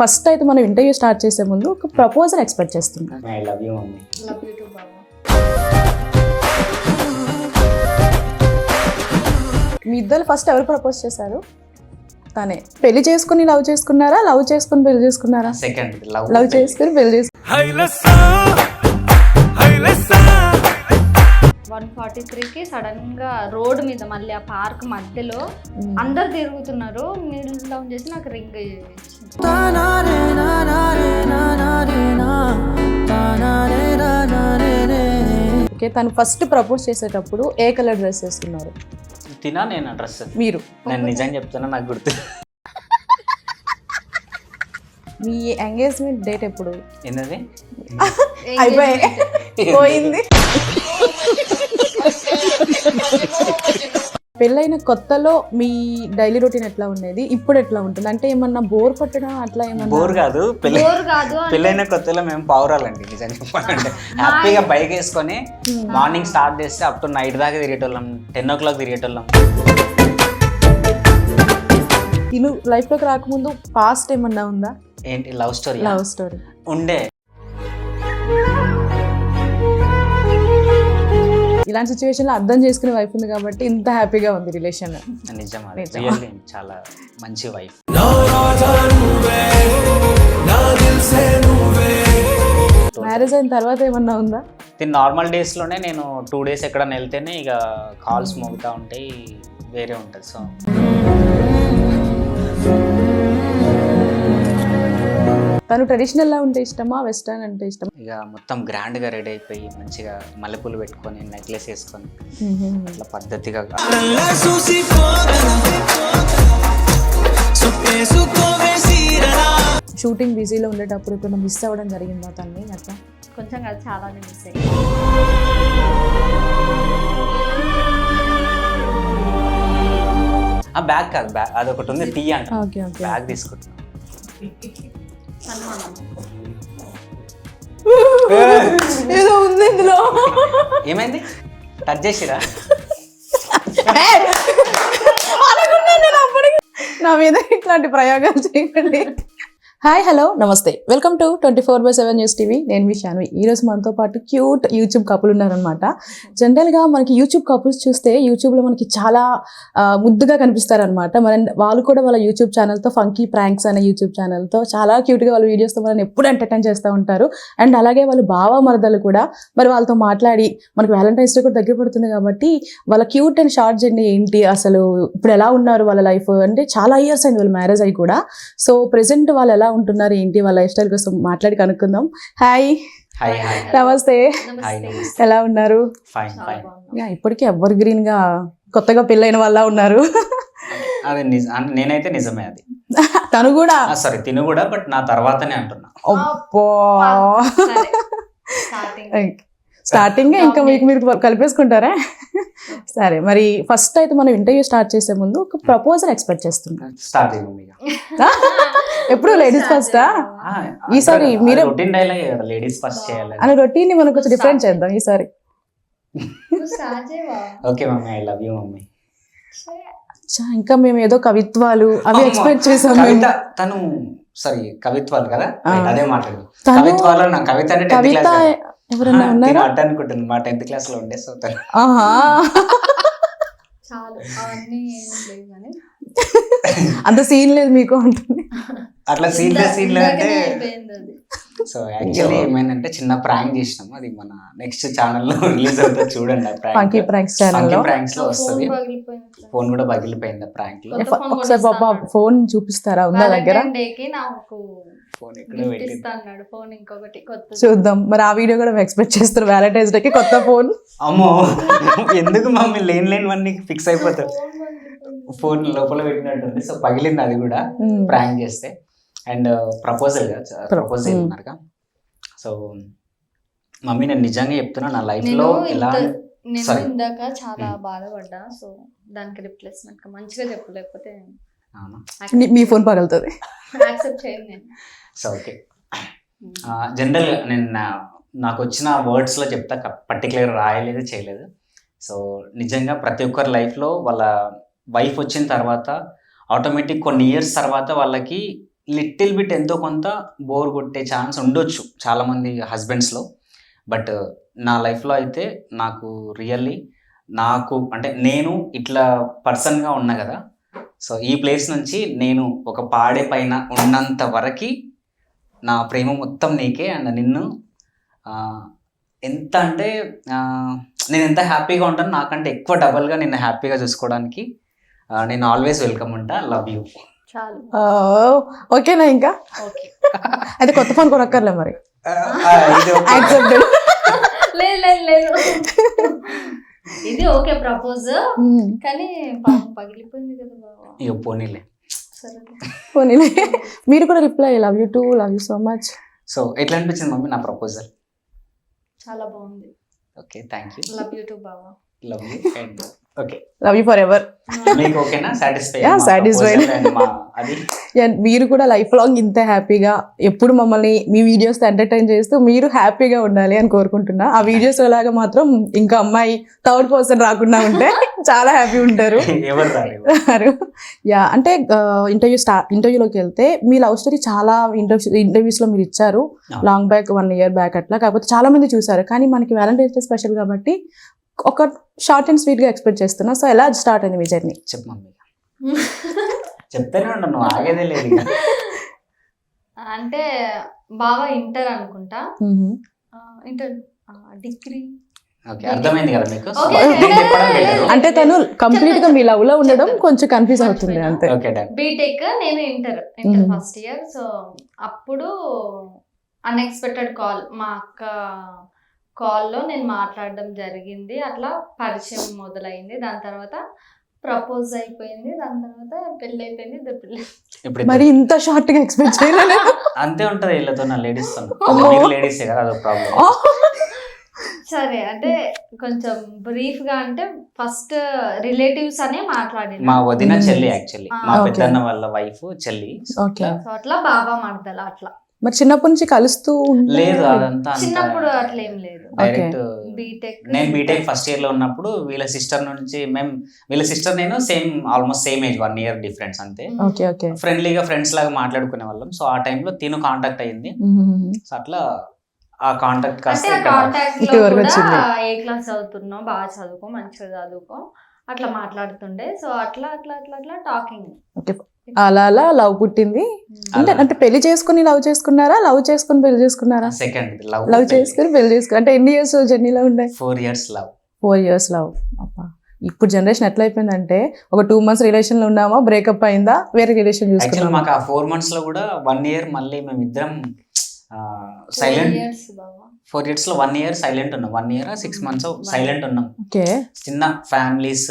First అయితే మనం interview start చేసే ముందు ఒక ప్రపోజల్ ఎక్స్పెక్ట్ చేస్తున్నాం. I love you mummy. Love you too బాబా. మీ ఇద్దరు ఫస్ట్ ఎవరు ప్రపోజ్ చేశారు? తనే. పెళ్లి చేసుకుని లవ్ చేసుకున్నారా, లవ్ చేసుకుని పెళ్లి చేసుకున్నారా? సెకండ్ లవ్ చేసుకుని పెళ్లి చేసుకున్నారా? 143కి సడన్ గా రోడ్ మీద మళ్ళీ ఆ పార్క్ మధ్యలో అందరు తిరుగుతున్నారు. నీళ్ళు డౌన్ చేసి నాకు రింగ్ ఓకే, తను ఫస్ట్ ప్రపోజ్ చేసేటప్పుడు ఏ కలర్ డ్రెస్ వేసుకున్నారు? తినా నేను డ్రెస్ మీరు. నేను నిజం చెప్తున్నా, నాకు గుర్తు. మీ ఎంగేజ్మెంట్ డేట్ ఎప్పుడు? ఏంటది? పోయింది. పెళ్ళైన కొత్తలో మీ డైలీ రొటీన్ ఎట్లా ఉండేది, ఇప్పుడు ఎట్లా ఉంటుంది? అంటే ఏమన్నా బోర్ కొట్టడం అట్లా ఏమన్నా? బోర్ కాదు, పెళ్ళైన కొత్తలో మేము పావురాలండి నిజం చెప్పాలంటే. హ్యాపీగా బైక్ వేసుకొని మార్నింగ్ స్టార్ట్ చేస్తే అప్ టు నైట్ దాకా తిరిగేటోళ్ళం. 10 o'clock తిరిగేటోళ్ళం. ఇను లైఫ్ లోకి రాకముందు పాస్ట్ ఏమన్నా ఉందా? ఏంటి? Love story. లవ్ స్టోరీ ఉండే. ఇలాంటి సిచ్యువేషన్ లో అర్థం చేసుకునే వైఫ్ ఉంది కాబట్టి ఇంత హ్యాపీగా ఉంది రిలేషన్. నిజం, రియల్లీ చాలా మంచి వైఫ్. మ్యారేజ్ అయిన తర్వాత ఏమన్నా ఉందా? నార్మల్ డేస్ లోనే నేను 2 days ఎక్కడన్నా వెళ్తేనే ఇక కాల్స్ మోగుతూ ఉంటాయి, వేరే ఉంటుంది. సో తను ట్రెడిషనల్ లా ఉంటే ఇష్టమా, వెస్టర్న్ అంటే ఇష్టమా? ఇక మొత్తం గ్రాండ్ గా రెడీ అయిపోయి మంచిగా మల్లెపూలు పెట్టుకొని నెక్లెస్ వేసుకొని అట్లా పద్ధతిగా. షూటింగ్ బిజీలో ఉండేటప్పుడు ఇప్పుడు మిస్ అవ్వడం జరిగిందా తన్ని? అట్లా కొంచెం కాదు, చాలానే మిస్ ఆ బ్యాగ్ కాదు, బ్యాగ్ అదొకటి ఉంది, టీ అంట. Okay okay. బ్యాగ్ తీసుకుంటున్నా. ఏదో ఉంది ఇందులో. ఏమైంది? టచ్ చేసిరా? నా మీద ఇట్లాంటి ప్రయోగాలు చేయకండి. హాయ్, హలో, నమస్తే, వెల్కమ్ టు 24/7 న్యూస్ టీవీ. నేను మీ శాన్వి. ఈరోజు మనతో పాటు క్యూట్ యూట్యూబ్ కపుల్ ఉన్నారనమాట. జనరల్గా మనకి యూట్యూబ్ కపుల్స్ చూస్తే యూట్యూబ్లో మనకి చాలా ముద్దుగా కనిపిస్తారనమాట. వాళ్ళు కూడా వాళ్ళ యూట్యూబ్ ఛానల్తో, ఫంకీ ప్రాంక్స్ అనే యూట్యూబ్ ఛానల్తో చాలా క్యూట్గా వాళ్ళ వీడియోస్తో మనల్ని ఎప్పుడు ఎంటర్టైన్ చేస్తూ ఉంటారు. అండ్ అలాగే వాళ్ళు బావ మరదలు కూడా. మరి వాళ్ళతో మాట్లాడి, మనకి వ్యాలంటైన్స్ డే కూడా దగ్గర పడుతుంది కాబట్టి వాళ్ళ క్యూట్ అండ్ షార్ట్ జర్నీ ఏంటి, అసలు ఇప్పుడు ఎలా ఉన్నారు వాళ్ళ లైఫ్, అంటే చాలా ఇయర్స్ అయింది వాళ్ళ మ్యారేజ్ అయ్యి కూడా. సో ప్రెసెంట్ వాళ్ళు ఎలా ఉంటున్నారు ఏంటి, వాళ్ళ లైఫ్ స్టైల్ కోసం మాట్లాడి కనుక్కుందాం. హాయ్. Hi hi. నమస్తే. హాయ్. ఎలా ఉన్నారు? Fine fine. ఇప్పటికీ ఎవర్ గ్రీన్ గా కొత్తగా పెళ్ళైన వాళ్ళ ఉన్నారు. అది నేనైతే నిజమే అది. తను కూడా సారీ, తిను కూడా, బట్ నా తర్వాతనే అంటున్నా. అబ్బో, స్టార్టింగ్ ఇంకా మీరు కలిపేసుకుంటారా? సరే, మరి ఫస్ట్ అయితే మనం ఇంటర్వ్యూ స్టార్ట్ చేసే ముందు ఒక ప్రపోజల్ ఎక్స్పెక్ట్ చేస్తున్నాం. స్టార్ట్ చేయండి. ఎప్పుడు లేడీస్ ఫస్టా? ఈసారి మీరే రొటీన్ డైలాగ్, లేడీస్ ఫస్ట్ చేయాలి అనే రొటీన్ ని మనం కొంచెం డిఫరెంట్ చేద్దాం ఈసారి. Okay mummy, I love you mummy. ఇంకా మేము ఏదో కవిత్వాలు అవి ఎక్స్పెక్ట్ చేసాం. కవిత తను సారీ కవిత్వాలు కదా, అదే మాట్లాడు. కవిత్వాలు నా కవిత అంటే 10th కవిత క్లాస్ ఎవరన్నా ఉన్నారా? అట్ట అనుకుంటుంది. మా 10th class లో ఉండే. సో చాలు, అవన్నీ ఏం లేవు కానీ అంత సీన్ లేదు మీకు ఉంటుంది. అట్లా సీన్ అంటే. అయిపోయింది అది. సో యాక్చువల్లీ ఏమైందంటే చిన్న ప్రాంక్ చేసినాము, అది మన నెక్స్ట్ ఛానల్లో రిలీజ్ అవుతుంది, చూడండి. ఆ ఫంకీ ప్రాంక్స్ ఛానల్ లో ప్రాంక్స్ లో వస్తుంది. పగిలిపోయింది. ఫోన్ కూడా పగిలిపోయింది ఆ ప్రాంక్ లో. ఒకసారి పాప ఫోన్ చూపిస్తారా? ఉందా దగ్గర? Valentine Day కి నాకు ఫోన్ ఎక్కడ gift పెట్టింది? ఇస్తా అన్నాడు, ఫోన్ ఇంకొకటి కొత్త. చూద్దాం మరి ఆ వీడియో కూడా ఎక్స్పెక్ట్ చేస్తారు. వ్యాలంటైన్స్ డే కి కొత్త ఫోన్. అమ్మో, ఎందుకు మమ్మీ లేని ఫిక్స్ అయిపోతారు. ఫోన్ లోపల పెట్టినట్టుంది. సో పగిలింది అది కూడా ప్రాంక్ చేస్తే. అండ్ ప్రపోజల్ చేయమన్నారుగా. సో మమ్మీ నేను నిజంగా చెప్తున్నా, నా లైఫ్ లో ఎలా నేను ఇందాక చాలా బాధపడ్డా. సో దానికి రిప్లేస్మెంట్ మంచిగా చెప్పలేకపోతే మీ ఫోన్ పగులుతుంది. యాక్సెప్ట్ చేయండి నేను. సో ఓకే, జనరల్ నేను నాకు వచ్చిన వర్డ్స్లో చెప్తా, పర్టికులర్ రాయలేదు చేయలేదు. సో నిజంగా ప్రతి ఒక్కరి లైఫ్లో వాళ్ళ వైఫ్ వచ్చిన తర్వాత ఆటోమేటిక్ కొన్ని ఇయర్స్ తర్వాత వాళ్ళకి లిటిల్ బిట్ ఎంతో కొంత బోర్ కొట్టే ఛాన్స్ ఉండొచ్చు చాలామంది హస్బెండ్స్లో. బట్ నా లైఫ్లో అయితే నాకు రియల్లీ అంటే నేను ఇట్లా పర్సన్గా ఉన్నా కదా, సో ఈ ప్లేస్ నుంచి నేను ఒక పాడే పైన ఉన్నంత వరకు నా ప్రేమ మొత్తం నీకే. అండ్ నిన్ను ఎంత అంటే నేను ఎంత హ్యాపీగా ఉంటాను, నాకంటే ఎక్కువ డబల్గా నిన్ను హ్యాపీగా చూసుకోవడానికి నేను ఆల్వేస్ వెల్కమ్ ఉంటా. Love you. చాలు. ఓకేనా? ఇంకా ఓకే. అయితే కొత్త ఫోన్ కొనక్కర్లే మరి. ఇది యాక్సెప్టెడ్. లేదు లేదు లేదు, ఇది ఓకే ప్రపోజ్, కానీ పగిలిపోయింది కదా బాబా. ఇక పోనీలే. సరే పోనీలే. మీరు కూడా reply love you two, love you so much. So ఎట్లా అనిపించింది మమ్మీ నా ప్రపోజల్? చాలా బాగుంది. Okay, thank you. Love you two Baba. Love you. And okay, love you for ever. మీకు ఓకేనా? సాటిస్ఫై? Yeah, satisfied. అది మీరు కూడా లైఫ్ లాంగ్ ఇంత హ్యాపీగా ఎప్పుడు మమ్మల్ని మీ వీడియోస్ ఎంటర్టైన్ చేస్తూ మీరు హ్యాపీగా ఉండాలి అని కోరుకుంటున్నా. ఆ వీడియోస్ లాగా మాత్రం ఇంకా అమ్మాయి థర్డ్ పర్సన్ రాకుండా ఉంటే చాలా హ్యాపీ ఉంటారు. ఎవరు రారు. యా, అంటే ఇంటర్వ్యూలోకి వెళ్తే మీ లవ్ స్టోరీ చాలా ఇంటర్వ్యూస్లో మీరు ఇచ్చారు, లాంగ్ బ్యాక్ 1 year బ్యాక్ అట్లా. కాకపోతే చాలా మంది చూసారు, కానీ మనకి వ్యాలంటైన్స్ డే స్పెషల్ కాబట్టి ఒక షార్ట్ అండ్ స్వీట్ గా ఎక్స్పెక్ట్ చేస్తున్నా. సో ఎలా స్టార్ట్ అయింది మీ జర్నీ? చెప్పు మమ్మీ. చెప్తానే ఉన్నాను, నువ్వు ఆగేదే లేదు ఇక. అంటే బాగా ఇంటర్ అనుకుంటా, ఇంటర్ డిగ్రీ. ఓకే, అర్థమైంది కదా మీకు. Okay. నేను చెప్పడం లేదు. అంటే తను కంప్లీట్ గా మీ లవ్ లో ఉండడం కొంచెం కన్ఫ్యూజ్ అవుతుంది అంతే. Okay, done. బీటెక్, నేను ఇంటర్ ఫస్ట్ ఇయర్. సో అప్పుడు అన్ఎక్స్పెక్టెడ్ కాల్, మా అక్క కాల్లో నేను మాట్లాడడం జరిగింది. అట్లా పరిచయం మొదలైంది. దాని తర్వాత ప్రపోజ్ అయిపోయింది. దాని తర్వాత పెళ్ళి అయిపోయింది. ఇప్పుడు మరి ఇంత షార్ట్ గా ఎక్స్పెక్ట్ చేయలేదు. అంతే ఉంటది వీళ్ళతో, నా లేడీస్ తో. లేడీసే కదా, అదొక ప్రాబ్లం. సరే, అంటే కొంచెం బ్రీఫ్ గా అంటే ఫస్ట్ రిలేటివ్స్ అనే మాట్లాడింది. మా వదిన చెల్లి, యాక్చువల్లీ మా Okay. పెద్దన్న వాళ్ళ వైఫ్ చెల్లి. ఓకే. సో అట్లా బాబా మర్దల అట్లా. మరి చిన్నప్పటి నుంచి కలుస్తూ లేదు, అదంతా చిన్నప్పుడు అట్లా ఏం లేదు. డైరెక్ట్. బీటెక్, నేను బీటెక్ ఫస్ట్ ఇయర్ లో ఉన్నప్పుడు వీళ్ళ సిస్టర్ నుంచి వీళ్ళ సిస్టర్ నేను almost same age, 1 year difference అంతే. Okay okay. ఫ్రెండ్లీగా ఫ్రెండ్స్ లాగా మాట్లాడుకునే వాళ్ళం. సో ఆ టైంలో తిను కాంటాక్ట్ అయ్యింది. సో అట్లా ఆ కాంటాక్ట్ అంటే ఆ కాస్త కాంటాక్ట్ లో ఇక్కడి వరకు కూడా వచ్చింది. ఏ క్లాస్ చదువుతున్నావు, బాగా చదువుకో, మంచిగా చదువుకో, అట్లా మాట్లాడుతుండే. సో అట్లా అట్లా అట్లా అట్లా టాకింగ్. ఓకే, అలా అలా లవ్ పుట్టింది. అంటే అలా. అంటే పెళ్లి చేసుకుని లవ్ చేసుకున్నారా, లవ్ చేసుకుని పెళ్లి చేసుకున్నారా? సెకండ్ లవ్ చేసుకుని పెళ్లి చేసుకుని. అంటే ఎన్ని ఇయర్స్ జర్నీలో ఉన్నాయి? 4 years లవ్. 4 years love. అబ్బా, ఇప్పుడు జనరేషన్ ఎట్లా అయిపోయిందంటే ఒక 2 months రిలేషన్ లో ఉన్నామా, బ్రేకప్ అయిందా, వేరే రిలేషన్ యాక్చువల్ చూసుకున్నామా? మాకు ఆ 4 months లో కూడా 1 year మళ్ళీ మేము ఇద్దరం సైలెంట్. 4 years లో 1 year సైలెంట్ ఉన్నాం. 1 year 6 months సైలెంట్ ఉన్నాం. ఓకే. చిన్న ఫ్యామిలీస్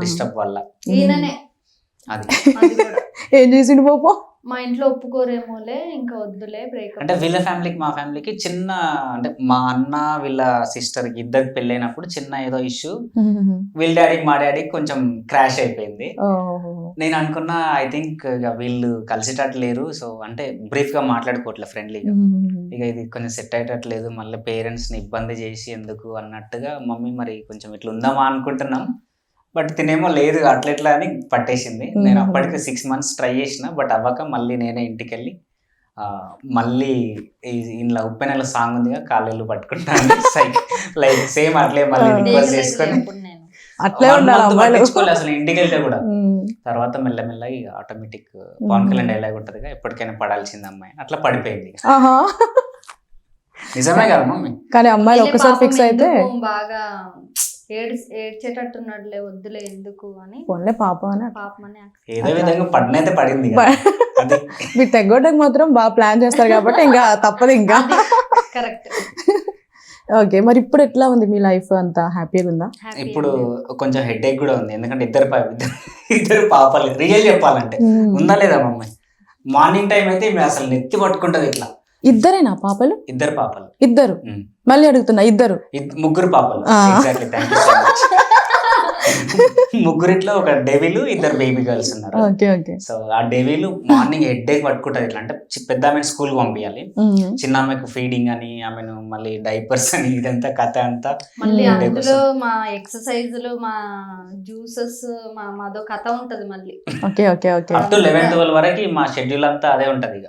డిస్టర్బ్ వల్ల. ఈయననే అది అది కూడా. ఏం చేసిండు పాపం? మా ఇంట్లో ఒప్పుకోరేమోలే, ఇంకా వద్దులే బ్రేకప్. అంటే వీళ్ళ ఫ్యామిలీకి మా ఫ్యామిలీకి చిన్న, అంటే మా అన్న వీళ్ళ సిస్టర్కి ఇద్దరికి పెళ్ళైనప్పుడు చిన్న ఏదో ఇష్యూ, వీళ్ళ డాడీకి మా డాడీకి కొంచెం క్రాష్ అయిపోయింది. నేను అనుకున్నా ఐ థింక్ ఇక వీళ్ళు కలిసేటట్లేరు. సో అంటే బ్రీఫ్ గా మాట్లాడుకోవట్లేదు ఫ్రెండ్లీగా. ఇక ఇది కొంచెం సెట్ అయ్యేటట్లేదు, మళ్ళీ పేరెంట్స్ ని ఇబ్బంది చేసి ఎందుకు అన్నట్టుగా మమ్మీ మరి కొంచెం ఇట్లా ఉందామా అనుకుంటున్నాం. బట్ తినేమో లేదు అట్లెట్లా అని పట్టేసింది. నేను అప్పటికి 6 months ట్రై చేసిన, బట్ అవ్వక మళ్ళీ నేనే ఇంటికి వెళ్ళి మళ్ళీ ఇంట్లో ఉప్పెనెల సాంగ్ ఉందిగా, కాళ్ళు పట్టుకుంటాను లైక్ సేమ్ అట్లే మళ్ళీ రిక్వెస్ట్ చేసుకొని అట్లే 1 ఉండాలి month అమ్మాయిలు. పట్టించుకోలేదు అసలు ఇంటికి వెళ్తే కూడా. తర్వాత మెల్లమెల్లగా ఆటోమేటిక్ పవన్ కళ్యాణ్ డైలాగ్ ఉంటదిగా, ఎప్పటికైనా పడాల్సింది అమ్మాయి, అట్లా పడిపోయింది. ఆహా. నిజమే కదా మమ్మీ. కానీ అమ్మాయిలు ఒక్కసారి ఫిక్స్ అయితే బాగా ఏడ్చేటట్టున్నాడులే, వద్దులే ఎందుకు అని. పోన్లే పాపం అని. పాపం అని ఏదో విధంగా పడినైతే పడింది కదా. అది మీరు తెగొట్టకు మాత్రం బాగా ప్లాన్ చేస్తారు కాబట్టి ఇంకా తప్పదు ఇంకా. కరెక్ట్. ఓకే, మరి ఇప్పుడు ఎట్లా ఉంది మీ లైఫ్? అంతా హ్యాపీగా ఉందా? ఇప్పుడు కొంచెం హెడేక్ కూడా ఉంది, ఎందుకంటే ఇద్దరు పాపలు. రియల్ చెప్పాలంటే ఉందా లేదా మమ్మీ, మార్నింగ్ టైం అయితే మేము అసలు నెత్తి పట్టుకుంటది ఇట్లా. ఇద్దరేనా పాపలు? 2 పాపలు. ఇద్దరు? మళ్ళీ అడుగుతున్నా, ఇద్దరు? 3 పాపలు. ఆ. Exactly, thank you so much. ముగ్గురిట్లో ఒక డెవిల్, ఇద్దరు బేబీ గర్ల్స్ ఉన్నారు. Okay okay. సో ఆ డెవిల్ మార్నింగ్ హెడ్ఏక్ పట్టుకుంటది. ఎట్లా అంటే పెద్ద ఆమెను స్కూల్ పంపించాలి, చిన్న ఆమెకు ఫీడింగ్ అని, ఆమెను మళ్ళీ డైపర్స్ అని, ఇదంతా కథ అంతా. మళ్ళీ headache అందులో వస్తుంది. మా ఎక్సర్సైజులు, మా జ్యూసెస్, మాదో కథ ఉంటది మళ్ళీ. Okay okay okay. Up to 11-12 వరకు మా షెడ్యూల్ అంతా అదే ఉంటది ఇక.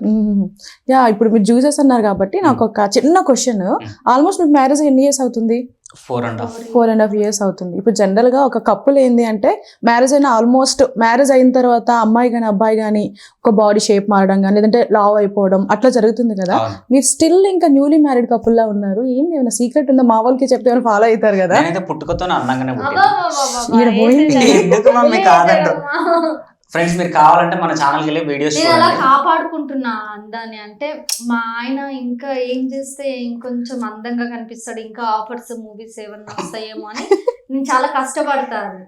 యా, ఇప్పుడు మీరు జ్యూసెస్ అన్నారు కాబట్టి నాకు ఒక చిన్న క్వశ్చన్. ఆల్మోస్ట్ మీకు మ్యారేజ్ ఎన్ని ఇయర్స్ అవుతుంది? 4.5. 4.5 years అవుతుంది. ఇప్పుడు జనరల్ గా ఒక కప్పుల్ ఏంది అంటే మ్యారేజ్ అయిన ఆల్మోస్ట్ మ్యారేజ్ అయిన తర్వాత అమ్మాయి కానీ అబ్బాయి కానీ ఒక బాడీ షేప్ మారడం కానీ లేదంటే లావ్ అయిపోవడం అట్లా జరుగుతుంది కదా. అవును. మీరు స్టిల్ ఇంకా న్యూలీ మ్యారీడ్ కపుల్ లా ఉన్నారు. ఏంటి ఏమైనా సీక్రెట్ ఉందా? మా వాళ్ళకి చెప్తే ఏమైనా ఫాలో అవుతారు కదా. నేనైతే పుట్టుకతోనే అందంగానే పుట్టిన. అబ్బబ్బబ్బబ్బా, ఈడ పోయింది. ఏంటి ఎందుకు మమ్మీ కాదంటారు? లేదమ్మా. ఫ్రెండ్స్ మీరు కావాలంటే మన ఛానల్కి వెళ్ళి వీడియోస్ నేను అలా చూడండి. కాపాడుకుంటున్నా అందాన్ని. అంటే మా ఆయన ఇంకా ఏం చేస్తే ఇంకొంచెం అందంగా కనిపిస్తాడు, ఇంకా ఆఫర్స్ మూవీస్ ఏమన్నా వస్తాయేమో అని నేను చాలా కష్టపడతాను.